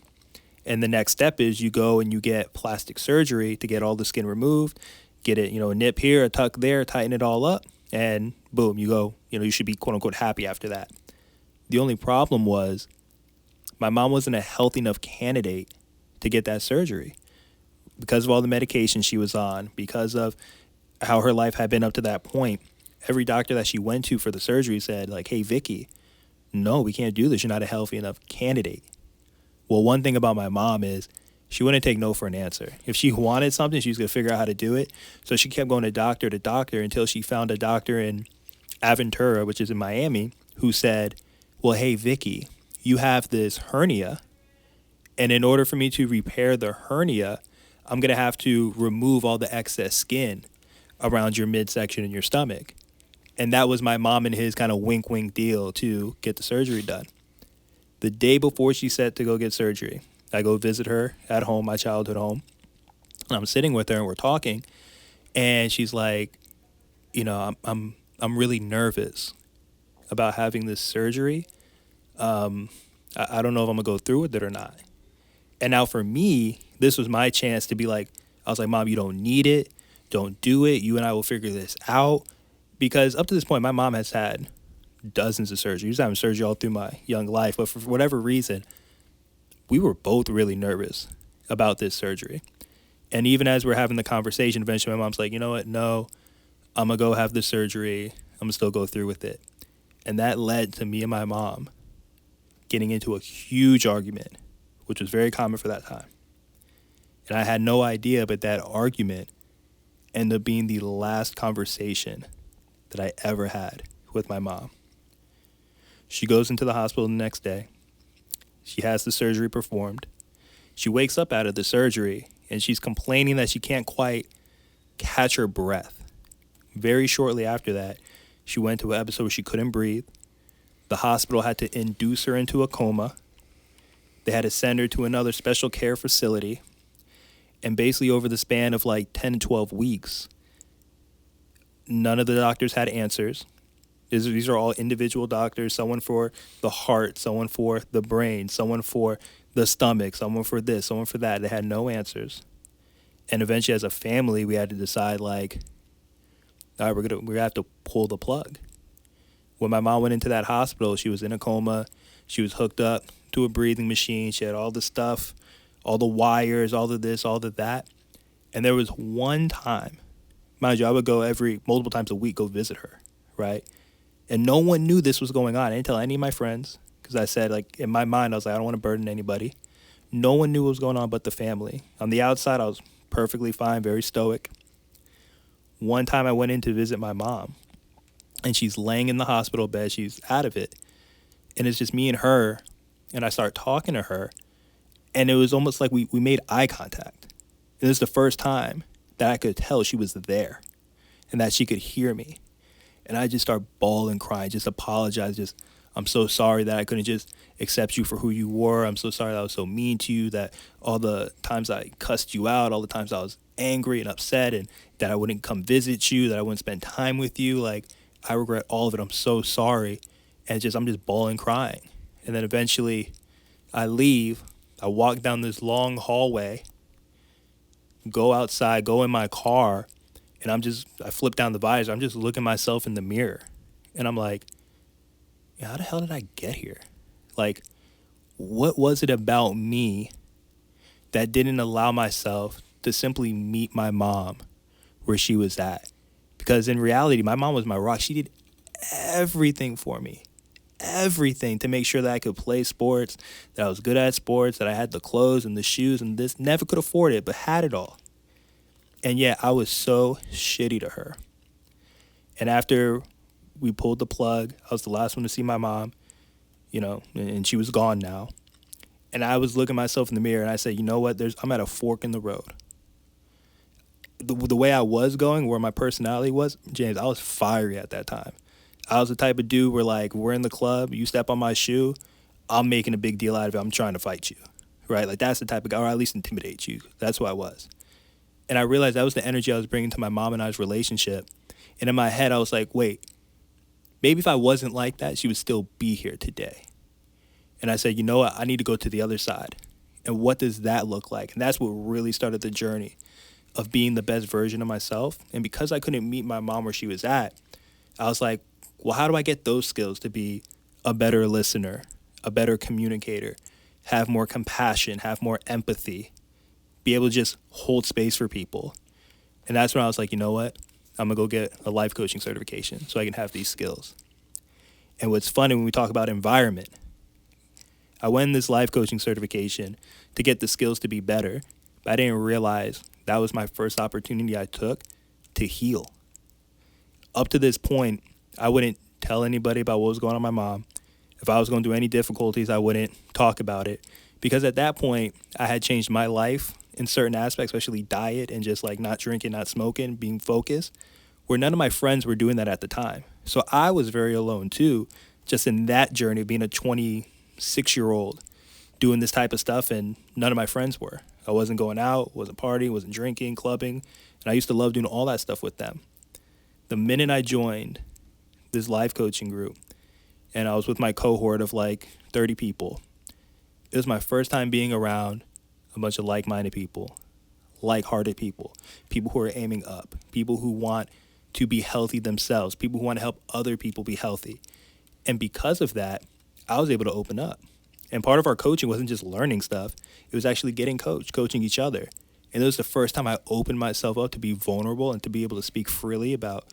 And the next step is you go and you get plastic surgery to get all the skin removed, get it, a nip here, a tuck there, tighten it all up, and boom, you go, you should be quote unquote happy after that. The only problem was my mom wasn't a healthy enough candidate to get that surgery because of all the medication she was on, because of how her life had been up to that point. Every doctor that she went to for the surgery said, hey, Vicky, no, we can't do this. You're not a healthy enough candidate. Well, one thing about my mom is She wouldn't take no for an answer. If she wanted something, she was going to figure out how to do it. So she kept going to doctor until she found a doctor in Aventura, which is in Miami, who said, well, hey, Vicky, you have this hernia. And in order for me to repair the hernia, I'm going to have to remove all the excess skin around your midsection and your stomach. And that was my mom and his kind of wink deal to get the surgery done. The day before she set to go get surgery, I go visit her at home, my childhood home. And I'm sitting with her and we're talking. And she's like, you know, I'm really nervous about having this surgery. I don't know if I'm gonna go through with it or not. And now for me, this was my chance to be like, I was like, Mom, you don't need it. Don't do it. You and I will figure this out. Because up to this point, my mom has had dozens of surgeries. She was having surgery all through my young life. But for whatever reason, we were both really nervous about this surgery. And even as we're having the conversation, eventually my mom's like, you know what? No, I'm going to go have the surgery. I'm going to still go through with it. And that led to me and my mom getting into a huge argument, which was very common for that time. And I had no idea, but that argument ended up being the last conversation that I ever had with my mom. She goes into the hospital the next day. She has the surgery performed. She wakes up out of the surgery and she's complaining that she can't quite catch her breath. Very shortly after that, she went to an episode where she couldn't breathe. The hospital had to induce her into a coma. They had to send her to another special care facility. And basically over the span of like 10 to 12 weeks, none of the doctors had answers. These are all individual doctors, someone for the heart, someone for the brain, someone for the stomach, someone for this, someone for that. They had no answers. And eventually as a family, we had to decide like, all right, we're gonna have to pull the plug. When my mom went into that hospital, she was in a coma. She was hooked up to a breathing machine. She had all the stuff, all the wires, all of this, all of that. And there was one time, mind you, I would go multiple times a week, go visit her, right? And no one knew this was going on. I didn't tell any of my friends because I said, like, in my mind, I was like, I don't want to burden anybody. No one knew what was going on but the family. On the outside, I was perfectly fine, very stoic. One time I went in to visit my mom, and she's laying in the hospital bed. She's out of it. And it's just me and her, and I start talking to her, and it was almost like we made eye contact. And this is the first time that I could tell she was there and that she could hear me. And I just start bawling, crying, just apologize. I'm so sorry that I couldn't just accept you for who you were. I'm so sorry that I was so mean to you, that all the times I cussed you out, all the times I was angry and upset, and that I wouldn't come visit you, that I wouldn't spend time with you. Like, I regret all of it. I'm so sorry. And I'm just bawling, crying. And then eventually I leave. I walk down this long hallway, go outside, go in my car, and I flip down the visor. I'm just looking myself in the mirror. And I'm like, how the hell did I get here? Like, what was it about me that didn't allow myself to simply meet my mom where she was at? Because in reality, my mom was my rock. She did everything for me. Everything to make sure that I could play sports, that I was good at sports, that I had the clothes and the shoes and this. Never could afford it, but had it all. And yet I was so shitty to her. And after we pulled the plug, I was the last one to see my mom, and she was gone now. And I was looking myself in the mirror and I said, you know what? I'm at a fork in the road. The way I was going, where my personality was, James, I was fiery at that time. I was the type of dude where, like, we're in the club, you step on my shoe, I'm making a big deal out of it. I'm trying to fight you, right? Like, that's the type of guy, or at least intimidate you. That's who I was. And I realized that was the energy I was bringing to my mom and I's relationship. And in my head, I was like, wait, maybe if I wasn't like that, she would still be here today. And I said, you know what? I need to go to the other side. And what does that look like? And that's what really started the journey of being the best version of myself. And because I couldn't meet my mom where she was at, I was like, well, how do I get those skills to be a better listener, a better communicator, have more compassion, have more empathy, be able to just hold space for people? And that's when I was like, you know what? I'm going to go get a life coaching certification so I can have these skills. And what's funny when we talk about environment, I went in this life coaching certification to get the skills to be better, but I didn't realize that was my first opportunity I took to heal. Up to this point, I wouldn't tell anybody about what was going on with my mom. If I was going through any difficulties, I wouldn't talk about it, because at that point, I had changed my life in certain aspects, especially diet and just like not drinking, not smoking, being focused, where none of my friends were doing that at the time. So I was very alone too, just in that journey of being a 26-year-old doing this type of stuff, and none of my friends were. I wasn't going out, wasn't partying, wasn't drinking, clubbing, and I used to love doing all that stuff with them. The minute I joined this life coaching group and I was with my cohort of like 30 people, it was my first time being around a bunch of like-minded people, like-hearted people, people who are aiming up, people who want to be healthy themselves, people who want to help other people be healthy. And because of that, I was able to open up. And part of our coaching wasn't just learning stuff. It was actually getting coaching each other. And it was the first time I opened myself up to be vulnerable and to be able to speak freely about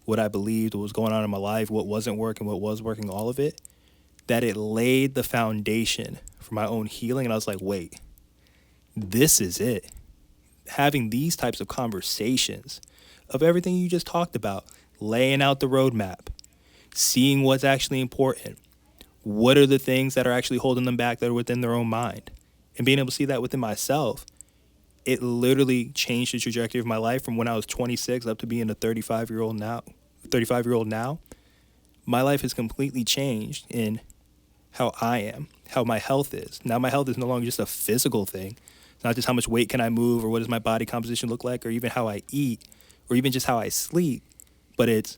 what I believed, what was going on in my life, what wasn't working, what was working, all of it, that it laid the foundation for my own healing. And I was like, wait, this is it. Having these types of conversations of everything you just talked about, laying out the roadmap, seeing what's actually important, what are the things that are actually holding them back that are within their own mind, and being able to see that within myself, it literally changed the trajectory of my life from when I was 26 up to being a 35-year-old now. My life has completely changed in how I am, how my health is. Now my health is no longer just a physical thing. It's not just how much weight can I move or what does my body composition look like or even how I eat or even just how I sleep, but it's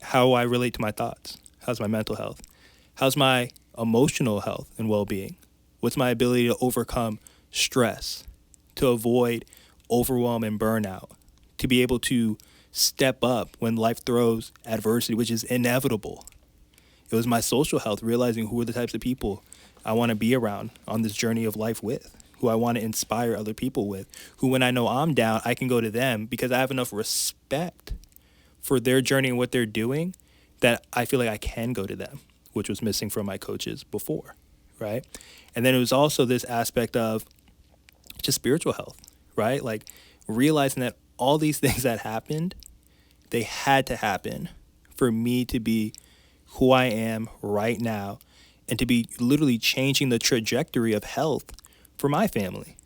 how I relate to my thoughts. How's my mental health? How's my emotional health and well-being? What's my ability to overcome stress, to avoid overwhelm and burnout, to be able to step up when life throws adversity, which is inevitable. It was my social health, realizing who are the types of people I want to be around on this journey of life with, who I want to inspire other people with, who when I know I'm down, I can go to them because I have enough respect for their journey and what they're doing that I feel like I can go to them, which was missing from my coaches before, right? And then it was also this aspect of just spiritual health, right? Like realizing that all these things that happened, they had to happen for me to be who I am right now and to be literally changing the trajectory of health for my family.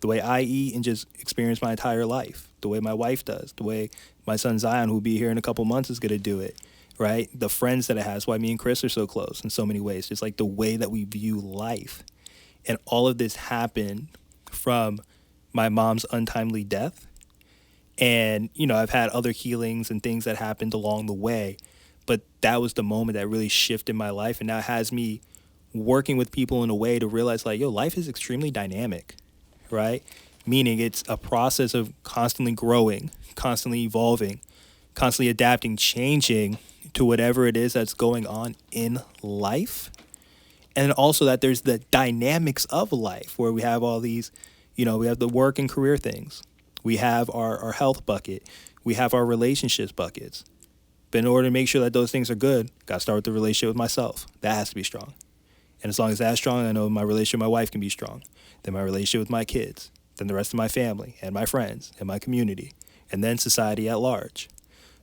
The way I eat and just experience my entire life, the way my wife does, the way my son Zion, who'll be here in a couple months, is going to do it, right? The friends that it has, why me and Chris are so close in so many ways, just like the way that we view life. And all of this happened from my mom's untimely death. And, you know, I've had other healings and things that happened along the way, but that was the moment that really shifted my life. And now it has me working with people in a way to realize like, yo, life is extremely dynamic, right? Meaning it's a process of constantly growing, constantly evolving, constantly adapting, changing to whatever it is that's going on in life. And also that there's the dynamics of life where we have all these, you know, we have the work and career things. We have our health bucket. We have our relationships buckets. But in order to make sure that those things are good, got to start with the relationship with myself. That has to be strong. And as long as that's strong, I know my relationship with my wife can be strong. Then my relationship with my kids. Then the rest of my family and my friends and my community. And then society at large.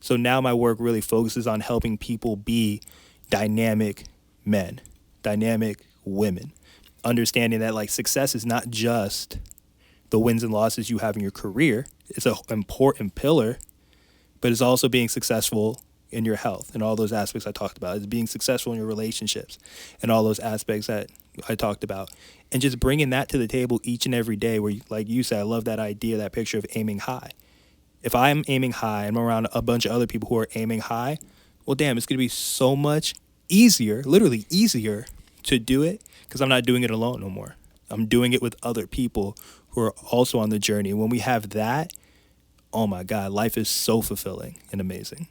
So now my work really focuses on helping people be dynamic men, dynamic women. Understanding that like success is not just the wins and losses you have in your career. It's an important pillar, but it's also being successful in your health and all those aspects I talked about. It's being successful in your relationships and all those aspects that I talked about. And just bringing that to the table each and every day where, like you said, I love that idea, that picture of aiming high. If I'm aiming high and I'm around a bunch of other people who are aiming high, well, damn, it's going to be so much easier, literally easier to do it because I'm not doing it alone no more. I'm doing it with other people who are also on the journey. When we have that, oh my God, life is so fulfilling and amazing.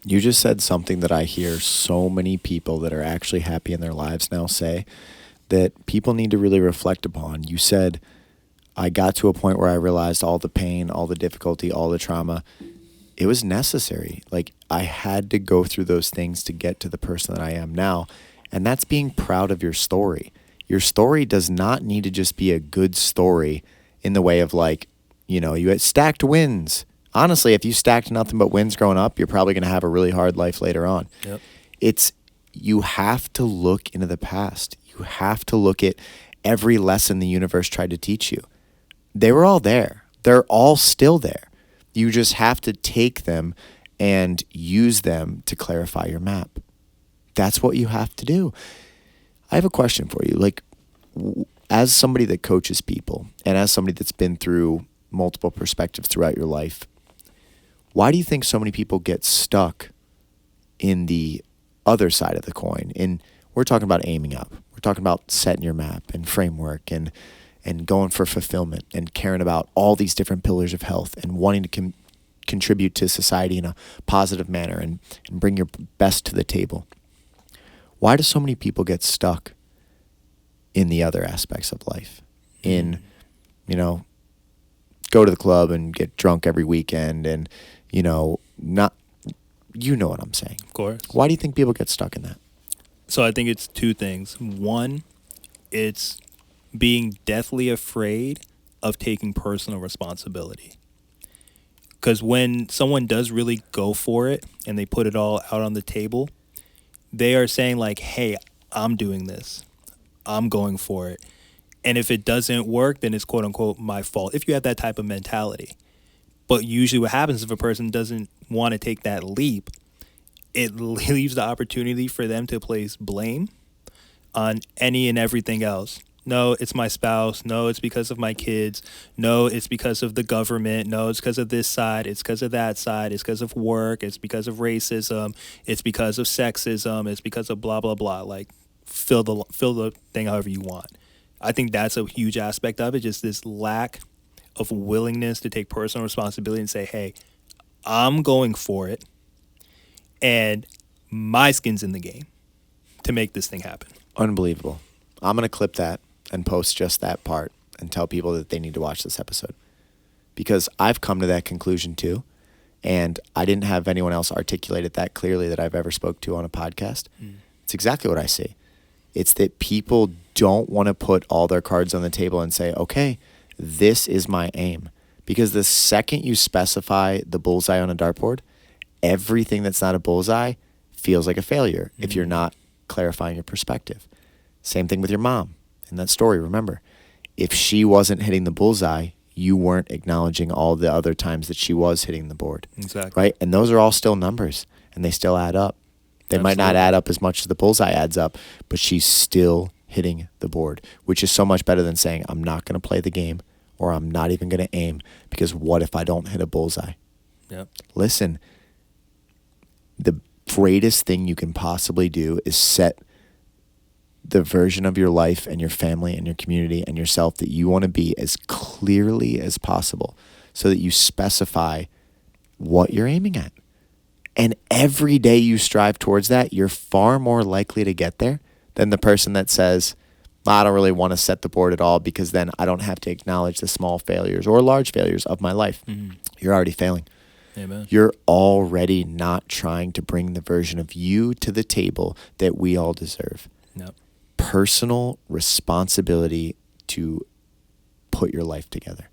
You just said something that I hear so many people that are actually happy in their lives now say that people need to really reflect upon. You said, I got to a point where I realized all the pain, all the difficulty, all the trauma, it was necessary. Like I had to go through those things to get to the person that I am now. And that's being proud of your story. Your story does not need to just be a good story in the way of like, you had stacked wins. Honestly, if you stacked nothing but wins growing up, you're probably going to have a really hard life later on. Yep. You have to look into the past. You have to look at every lesson the universe tried to teach you. They were all there. They're all still there. You just have to take them and use them to clarify your map. That's what you have to do. I have a question for you. Like, as somebody that coaches people and as somebody that's been through multiple perspectives throughout your life, why do you think so many people get stuck in the other side of the coin? We're talking about aiming up. We're talking about setting your map and framework and going for fulfillment and caring about all these different pillars of health and wanting to contribute to society in a positive manner and bring your best to the table. Why do so many people get stuck in the other aspects of life? Go to the club and get drunk every weekend and, not, what I'm saying. Of course. Why do you think people get stuck in that? So I think it's two things. One, it's being deathly afraid of taking personal responsibility. Because when someone does really go for it and they put it all out on the table, they are saying like, hey, I'm doing this. I'm going for it. And if it doesn't work, then it's quote unquote my fault. If you have that type of mentality. But usually what happens if a person doesn't want to take that leap, it leaves the opportunity for them to place blame on any and everything else. No, it's my spouse. No, it's because of my kids. No, it's because of the government. No, it's because of this side. It's because of that side. It's because of work. It's because of racism. It's because of sexism. It's because of blah, blah, blah. Like, fill the thing however you want. I think that's a huge aspect of it, just this lack of willingness to take personal responsibility and say, hey, I'm going for it, and my skin's in the game to make this thing happen. Unbelievable. I'm going to clip that and post just that part and tell people that they need to watch this episode. Because I've come to that conclusion too, and I didn't have anyone else articulate it that clearly that I've ever spoke to on a podcast. It's exactly what I see. It's that people don't want to put all their cards on the table and say, okay, this is my aim. Because the second you specify the bullseye on a dartboard, everything that's not a bullseye feels like a failure if you're not clarifying your perspective. Same thing with your mom in that story. Remember, if she wasn't hitting the bullseye, you weren't acknowledging all the other times that she was hitting the board. Exactly. Right? And those are all still numbers, and they still add up. They might not add up as much as the bullseye adds up, but she's still hitting the board, which is so much better than saying, I'm not going to play the game or I'm not even going to aim because what if I don't hit a bullseye? Yep. Listen, the greatest thing you can possibly do is set the version of your life and your family and your community and yourself that you want to be as clearly as possible so that you specify what you're aiming at. And every day you strive towards that, you're far more likely to get there than the person that says, I don't really want to set the board at all because then I don't have to acknowledge the small failures or large failures of my life. You're already failing. Amen. You're already not trying to bring the version of you to the table that we all deserve. Yep. Personal responsibility to put your life together.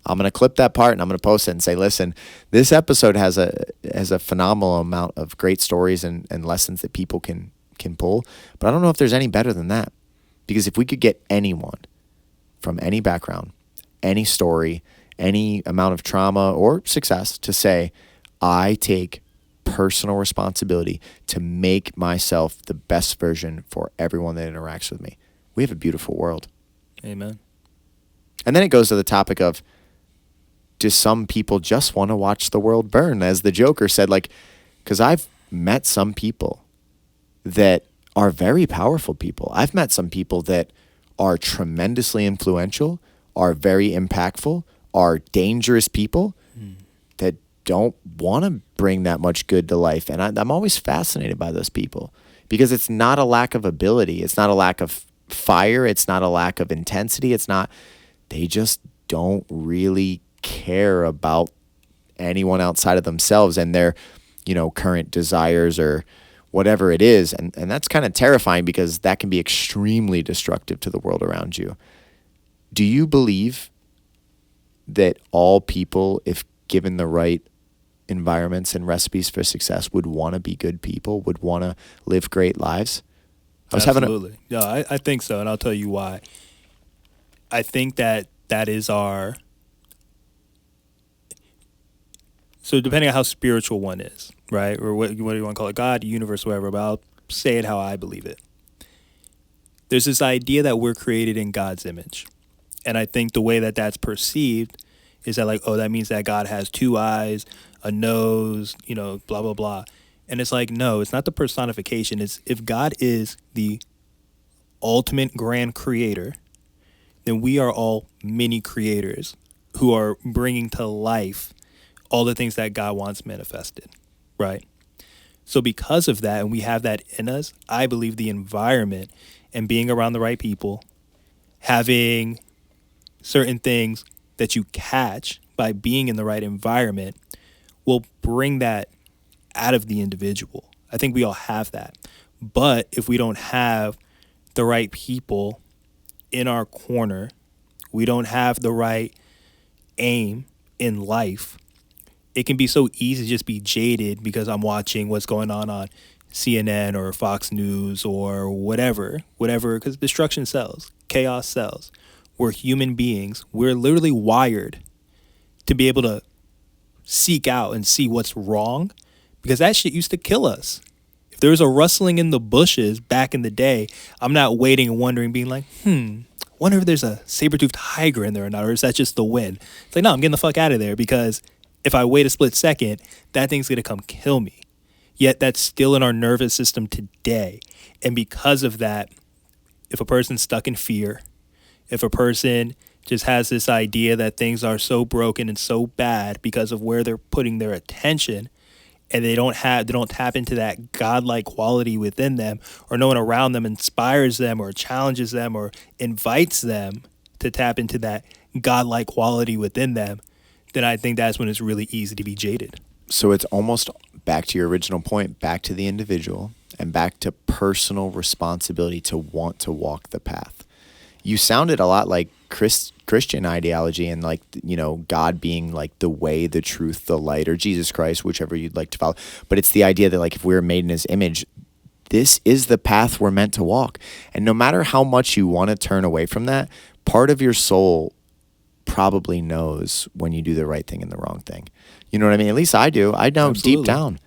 I'm going to clip that part and I'm going to post it and say, listen, this episode has a phenomenal amount of great stories and lessons that people can pull. But I don't know if there's any better than that. Because if we could get anyone from any background, any story, any amount of trauma or success to say, I take personal responsibility to make myself the best version for everyone that interacts with me, we have a beautiful world. Amen. And then it goes to the topic of, do some people just want to watch the world burn? As the Joker said, because I've met some people that are very powerful people. I've met some people that are tremendously influential, are very impactful, are dangerous people that don't want to bring that much good to life. And I'm always fascinated by those people because it's not a lack of ability. It's not a lack of fire. It's not a lack of intensity. They just don't really care about anyone outside of themselves and their, current desires or whatever it is. And that's kind of terrifying because that can be extremely destructive to the world around you. Do you believe that all people, if given the right environments and recipes for success, would want to be good people, would want to live great lives? Absolutely. I think so, and I'll tell you why. I think that is our... So depending on how spiritual one is, right? Or what do you want to call it? God, universe, whatever, but I'll say it how I believe it. There's this idea that we're created in God's image. And I think the way that that's perceived is that like, oh, that means that God has two eyes, a nose, blah, blah, blah. And it's like, no, it's not the personification. It's if God is the ultimate grand creator, then we are all mini creators who are bringing to life all the things that God wants manifested, right? So because of that, and we have that in us, I believe the environment and being around the right people, having certain things that you catch by being in the right environment will bring that out of the individual. I think we all have that. But if we don't have the right people in our corner, we don't have the right aim in life, it can be so easy to just be jaded because I'm watching what's going on CNN or Fox News or whatever, because destruction sells, chaos sells. We're human beings. We're literally wired to be able to seek out and see what's wrong because that shit used to kill us. If there was a rustling in the bushes back in the day, I'm not waiting and wondering, being like, wonder if there's a saber-toothed tiger in there or not, or is that just the wind? It's like, no, I'm getting the fuck out of there because if I wait a split second, that thing's going to come kill me. Yet that's still in our nervous system today. And because of that, if a person's stuck in fear, if a person just has this idea that things are so broken and so bad because of where they're putting their attention, and they don't tap into that godlike quality within them, or no one around them inspires them or challenges them or invites them to tap into that godlike quality within them, then I think that's when it's really easy to be jaded. So it's almost back to your original point, back to the individual and back to personal responsibility to want to walk the path. You sounded a lot like Christian ideology and like, God being like the way, the truth, the light, or Jesus Christ, whichever you'd like to follow. But it's the idea that like if we're made in his image, this is the path we're meant to walk. And no matter how much you want to turn away from that, part of your soul probably knows when you do the right thing and the wrong thing. You know what I mean? At least I do. I know Absolutely. Deep down.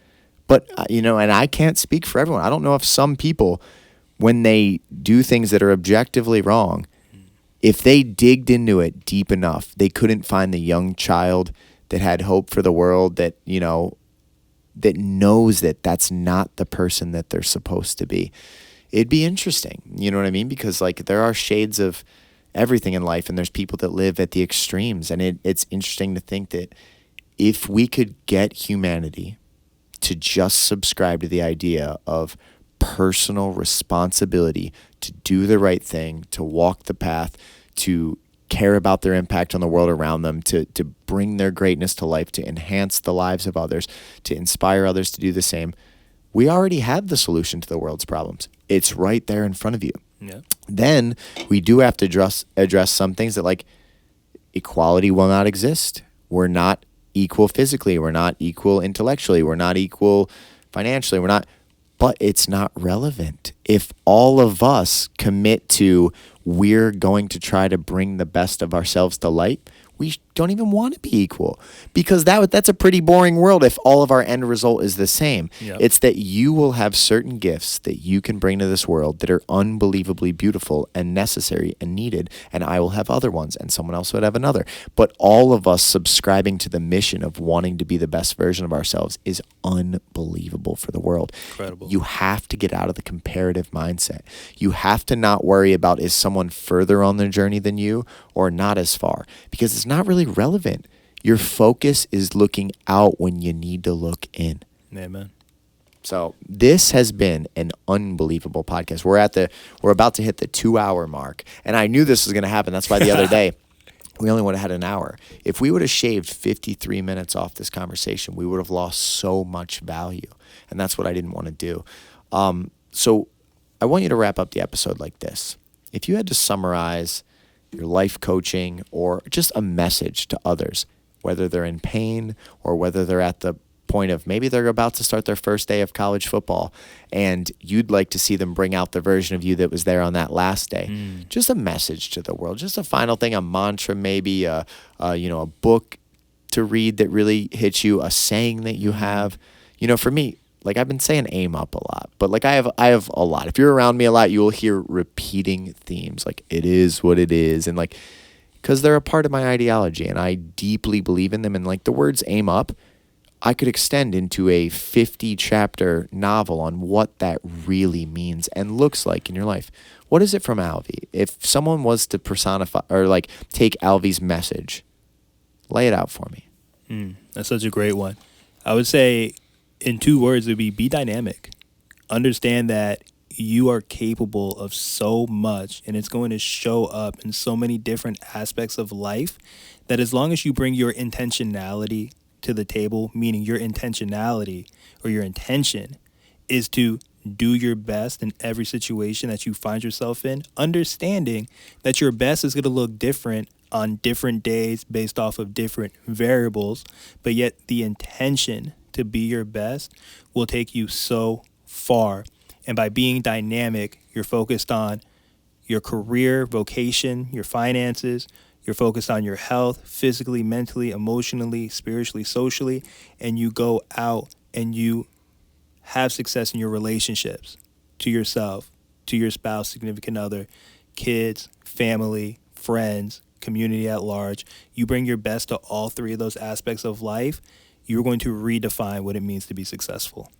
But, and I can't speak for everyone. I don't know if some people, when they do things that are objectively wrong, if they digged into it deep enough, they couldn't find the young child that had hope for the world, that, that knows that that's not the person that they're supposed to be. It'd be interesting. You know what I mean? Because like there are shades of everything in life, and there's people that live at the extremes. And it's interesting to think that if we could get humanity to just subscribe to the idea of personal responsibility to do the right thing, to walk the path, to care about their impact on the world around them, to bring their greatness to life, to enhance the lives of others, to inspire others to do the same, we already have the solution to the world's problems. It's right there in front of you. Yeah. Then we do have to address some things that like equality will not exist. We're not equal physically. We're not equal intellectually. We're not equal financially. But it's not relevant. If all of us commit to we're going to try to bring the best of ourselves to light, we don't even want to be equal, because that's a pretty boring world if all of our end result is the same. Yep. It's that you will have certain gifts that you can bring to this world that are unbelievably beautiful and necessary and needed, and I will have other ones, and someone else would have another. But all of us subscribing to the mission of wanting to be the best version of ourselves is unbelievable for the world. Incredible. You have to get out of the comparative mindset. You have to not worry about is someone further on their journey than you or not as far, because it's not really relevant. Your focus is looking out when you need to look in. Amen. So this has been an unbelievable podcast. We're about to hit the 2-hour mark, and I knew this was going to happen. That's why the other day we only would have had an hour. If we would have shaved 53 minutes off this conversation, we would have lost so much value, and that's what I didn't want to do. So I want you to wrap up the episode like this. If you had to summarize your life coaching or just a message to others, whether they're in pain or whether they're at the point of maybe they're about to start their first day of college football and you'd like to see them bring out the version of you that was there on that last day, just a message to the world, just a final thing, a mantra, maybe a book to read that really hits you, a saying that you have. For me, like I've been saying aim up a lot, but like I have a lot. If you're around me a lot, you will hear repeating themes like it is what it is. And like, because they're a part of my ideology and I deeply believe in them. And like the words aim up, I could extend into a 50-chapter novel on what that really means and looks like in your life. What is it from Alvey? If someone was to personify or like take Alvey's message, lay it out for me. That's such a great one. I would say in 2 words, it would be dynamic. Understand that you are capable of so much and it's going to show up in so many different aspects of life that as long as you bring your intentionality to the table, meaning your intentionality or your intention is to do your best in every situation that you find yourself in, understanding that your best is going to look different on different days based off of different variables, but yet the intention to be your best will take you so far. And by being dynamic, you're focused on your career, vocation, your finances. You're focused on your health, physically, mentally, emotionally, spiritually, socially, and you go out and you have success in your relationships to yourself, to your spouse, significant other, kids, family, friends, community at large. You bring your best to all 3 of those aspects of life, you're going to redefine what it means to be successful.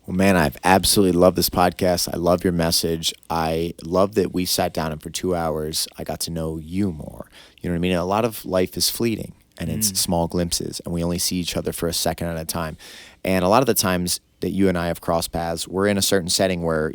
Well, man, I've absolutely loved this podcast. I love your message. I love that we sat down and for 2 hours, I got to know you more. You know what I mean? A lot of life is fleeting and it's small glimpses and we only see each other for a second at a time. And a lot of the times that you and I have crossed paths, we're in a certain setting where,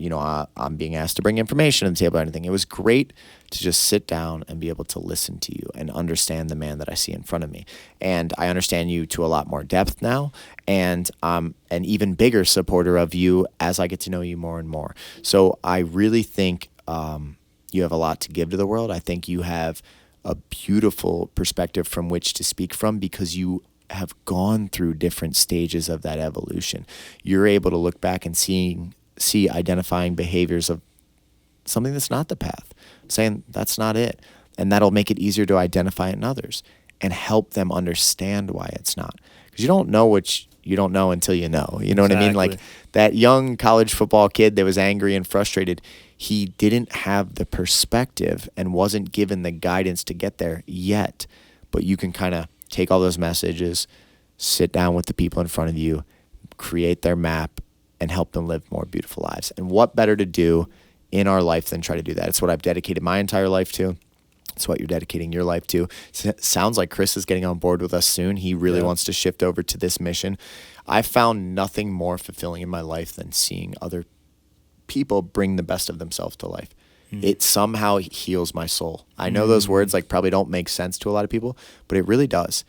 I'm being asked to bring information to the table or anything. It was great to just sit down and be able to listen to you and understand the man that I see in front of me. And I understand you to a lot more depth now. And I'm an even bigger supporter of you as I get to know you more and more. So I really think you have a lot to give to the world. I think you have a beautiful perspective from which to speak from because you have gone through different stages of that evolution. You're able to look back and see identifying behaviors of something that's not the path, saying that's not it. And that'll make it easier to identify it in others and help them understand why it's not. Because you don't know what you don't know until you know. You know what I mean? Like that young college football kid that was angry and frustrated, he didn't have the perspective and wasn't given the guidance to get there yet. But you can kind of take all those messages, sit down with the people in front of you, create their map, and help them live more beautiful lives. And what better to do in our life than try to do that? It's what I've dedicated my entire life to. It's what you're dedicating your life to. Sounds like Chris is getting on board with us soon. He really wants to shift over to this mission. I found nothing more fulfilling in my life than seeing other people bring the best of themselves to life. It somehow heals my soul. I know those words like probably don't make sense to a lot of people, but it really does.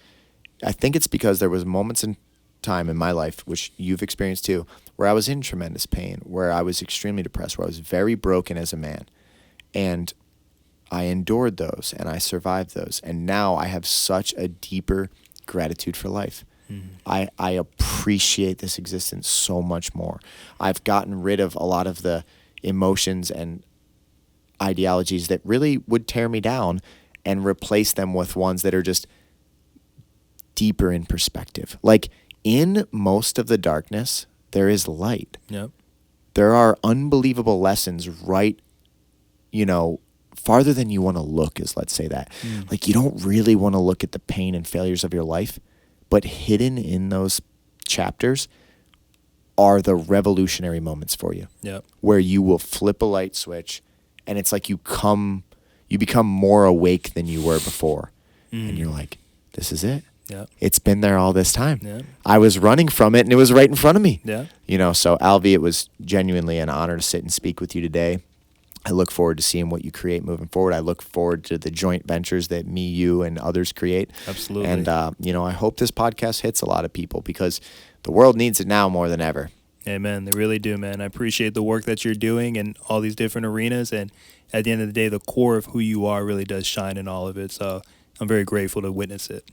I think it's because there was moments in time in my life, which you've experienced too, where I was in tremendous pain, where I was extremely depressed, where I was very broken as a man. And I endured those and I survived those. And now I have such a deeper gratitude for life. I appreciate this existence so much more. I've gotten rid of a lot of the emotions and ideologies that really would tear me down and replace them with ones that are just deeper in perspective. Like in most of the darkness, there is light. Yep. There are unbelievable lessons right, farther than you want to look is, let's say that. Like you don't really want to look at the pain and failures of your life, but hidden in those chapters are the revolutionary moments for you. Yep. Where you will flip a light switch and it's like you become more awake than you were before. And you're like, this is it. Yeah. It's been there all this time. Yeah. I was running from it and it was right in front of me. Yeah. So Alvey, it was genuinely an honor to sit and speak with you today. I look forward to seeing what you create moving forward. I look forward to the joint ventures that me, you, and others create. Absolutely. And, I hope this podcast hits a lot of people because the world needs it now more than ever. Amen. They really do, man. I appreciate the work that you're doing in all these different arenas. And at the end of the day, the core of who you are really does shine in all of it. So I'm very grateful to witness it.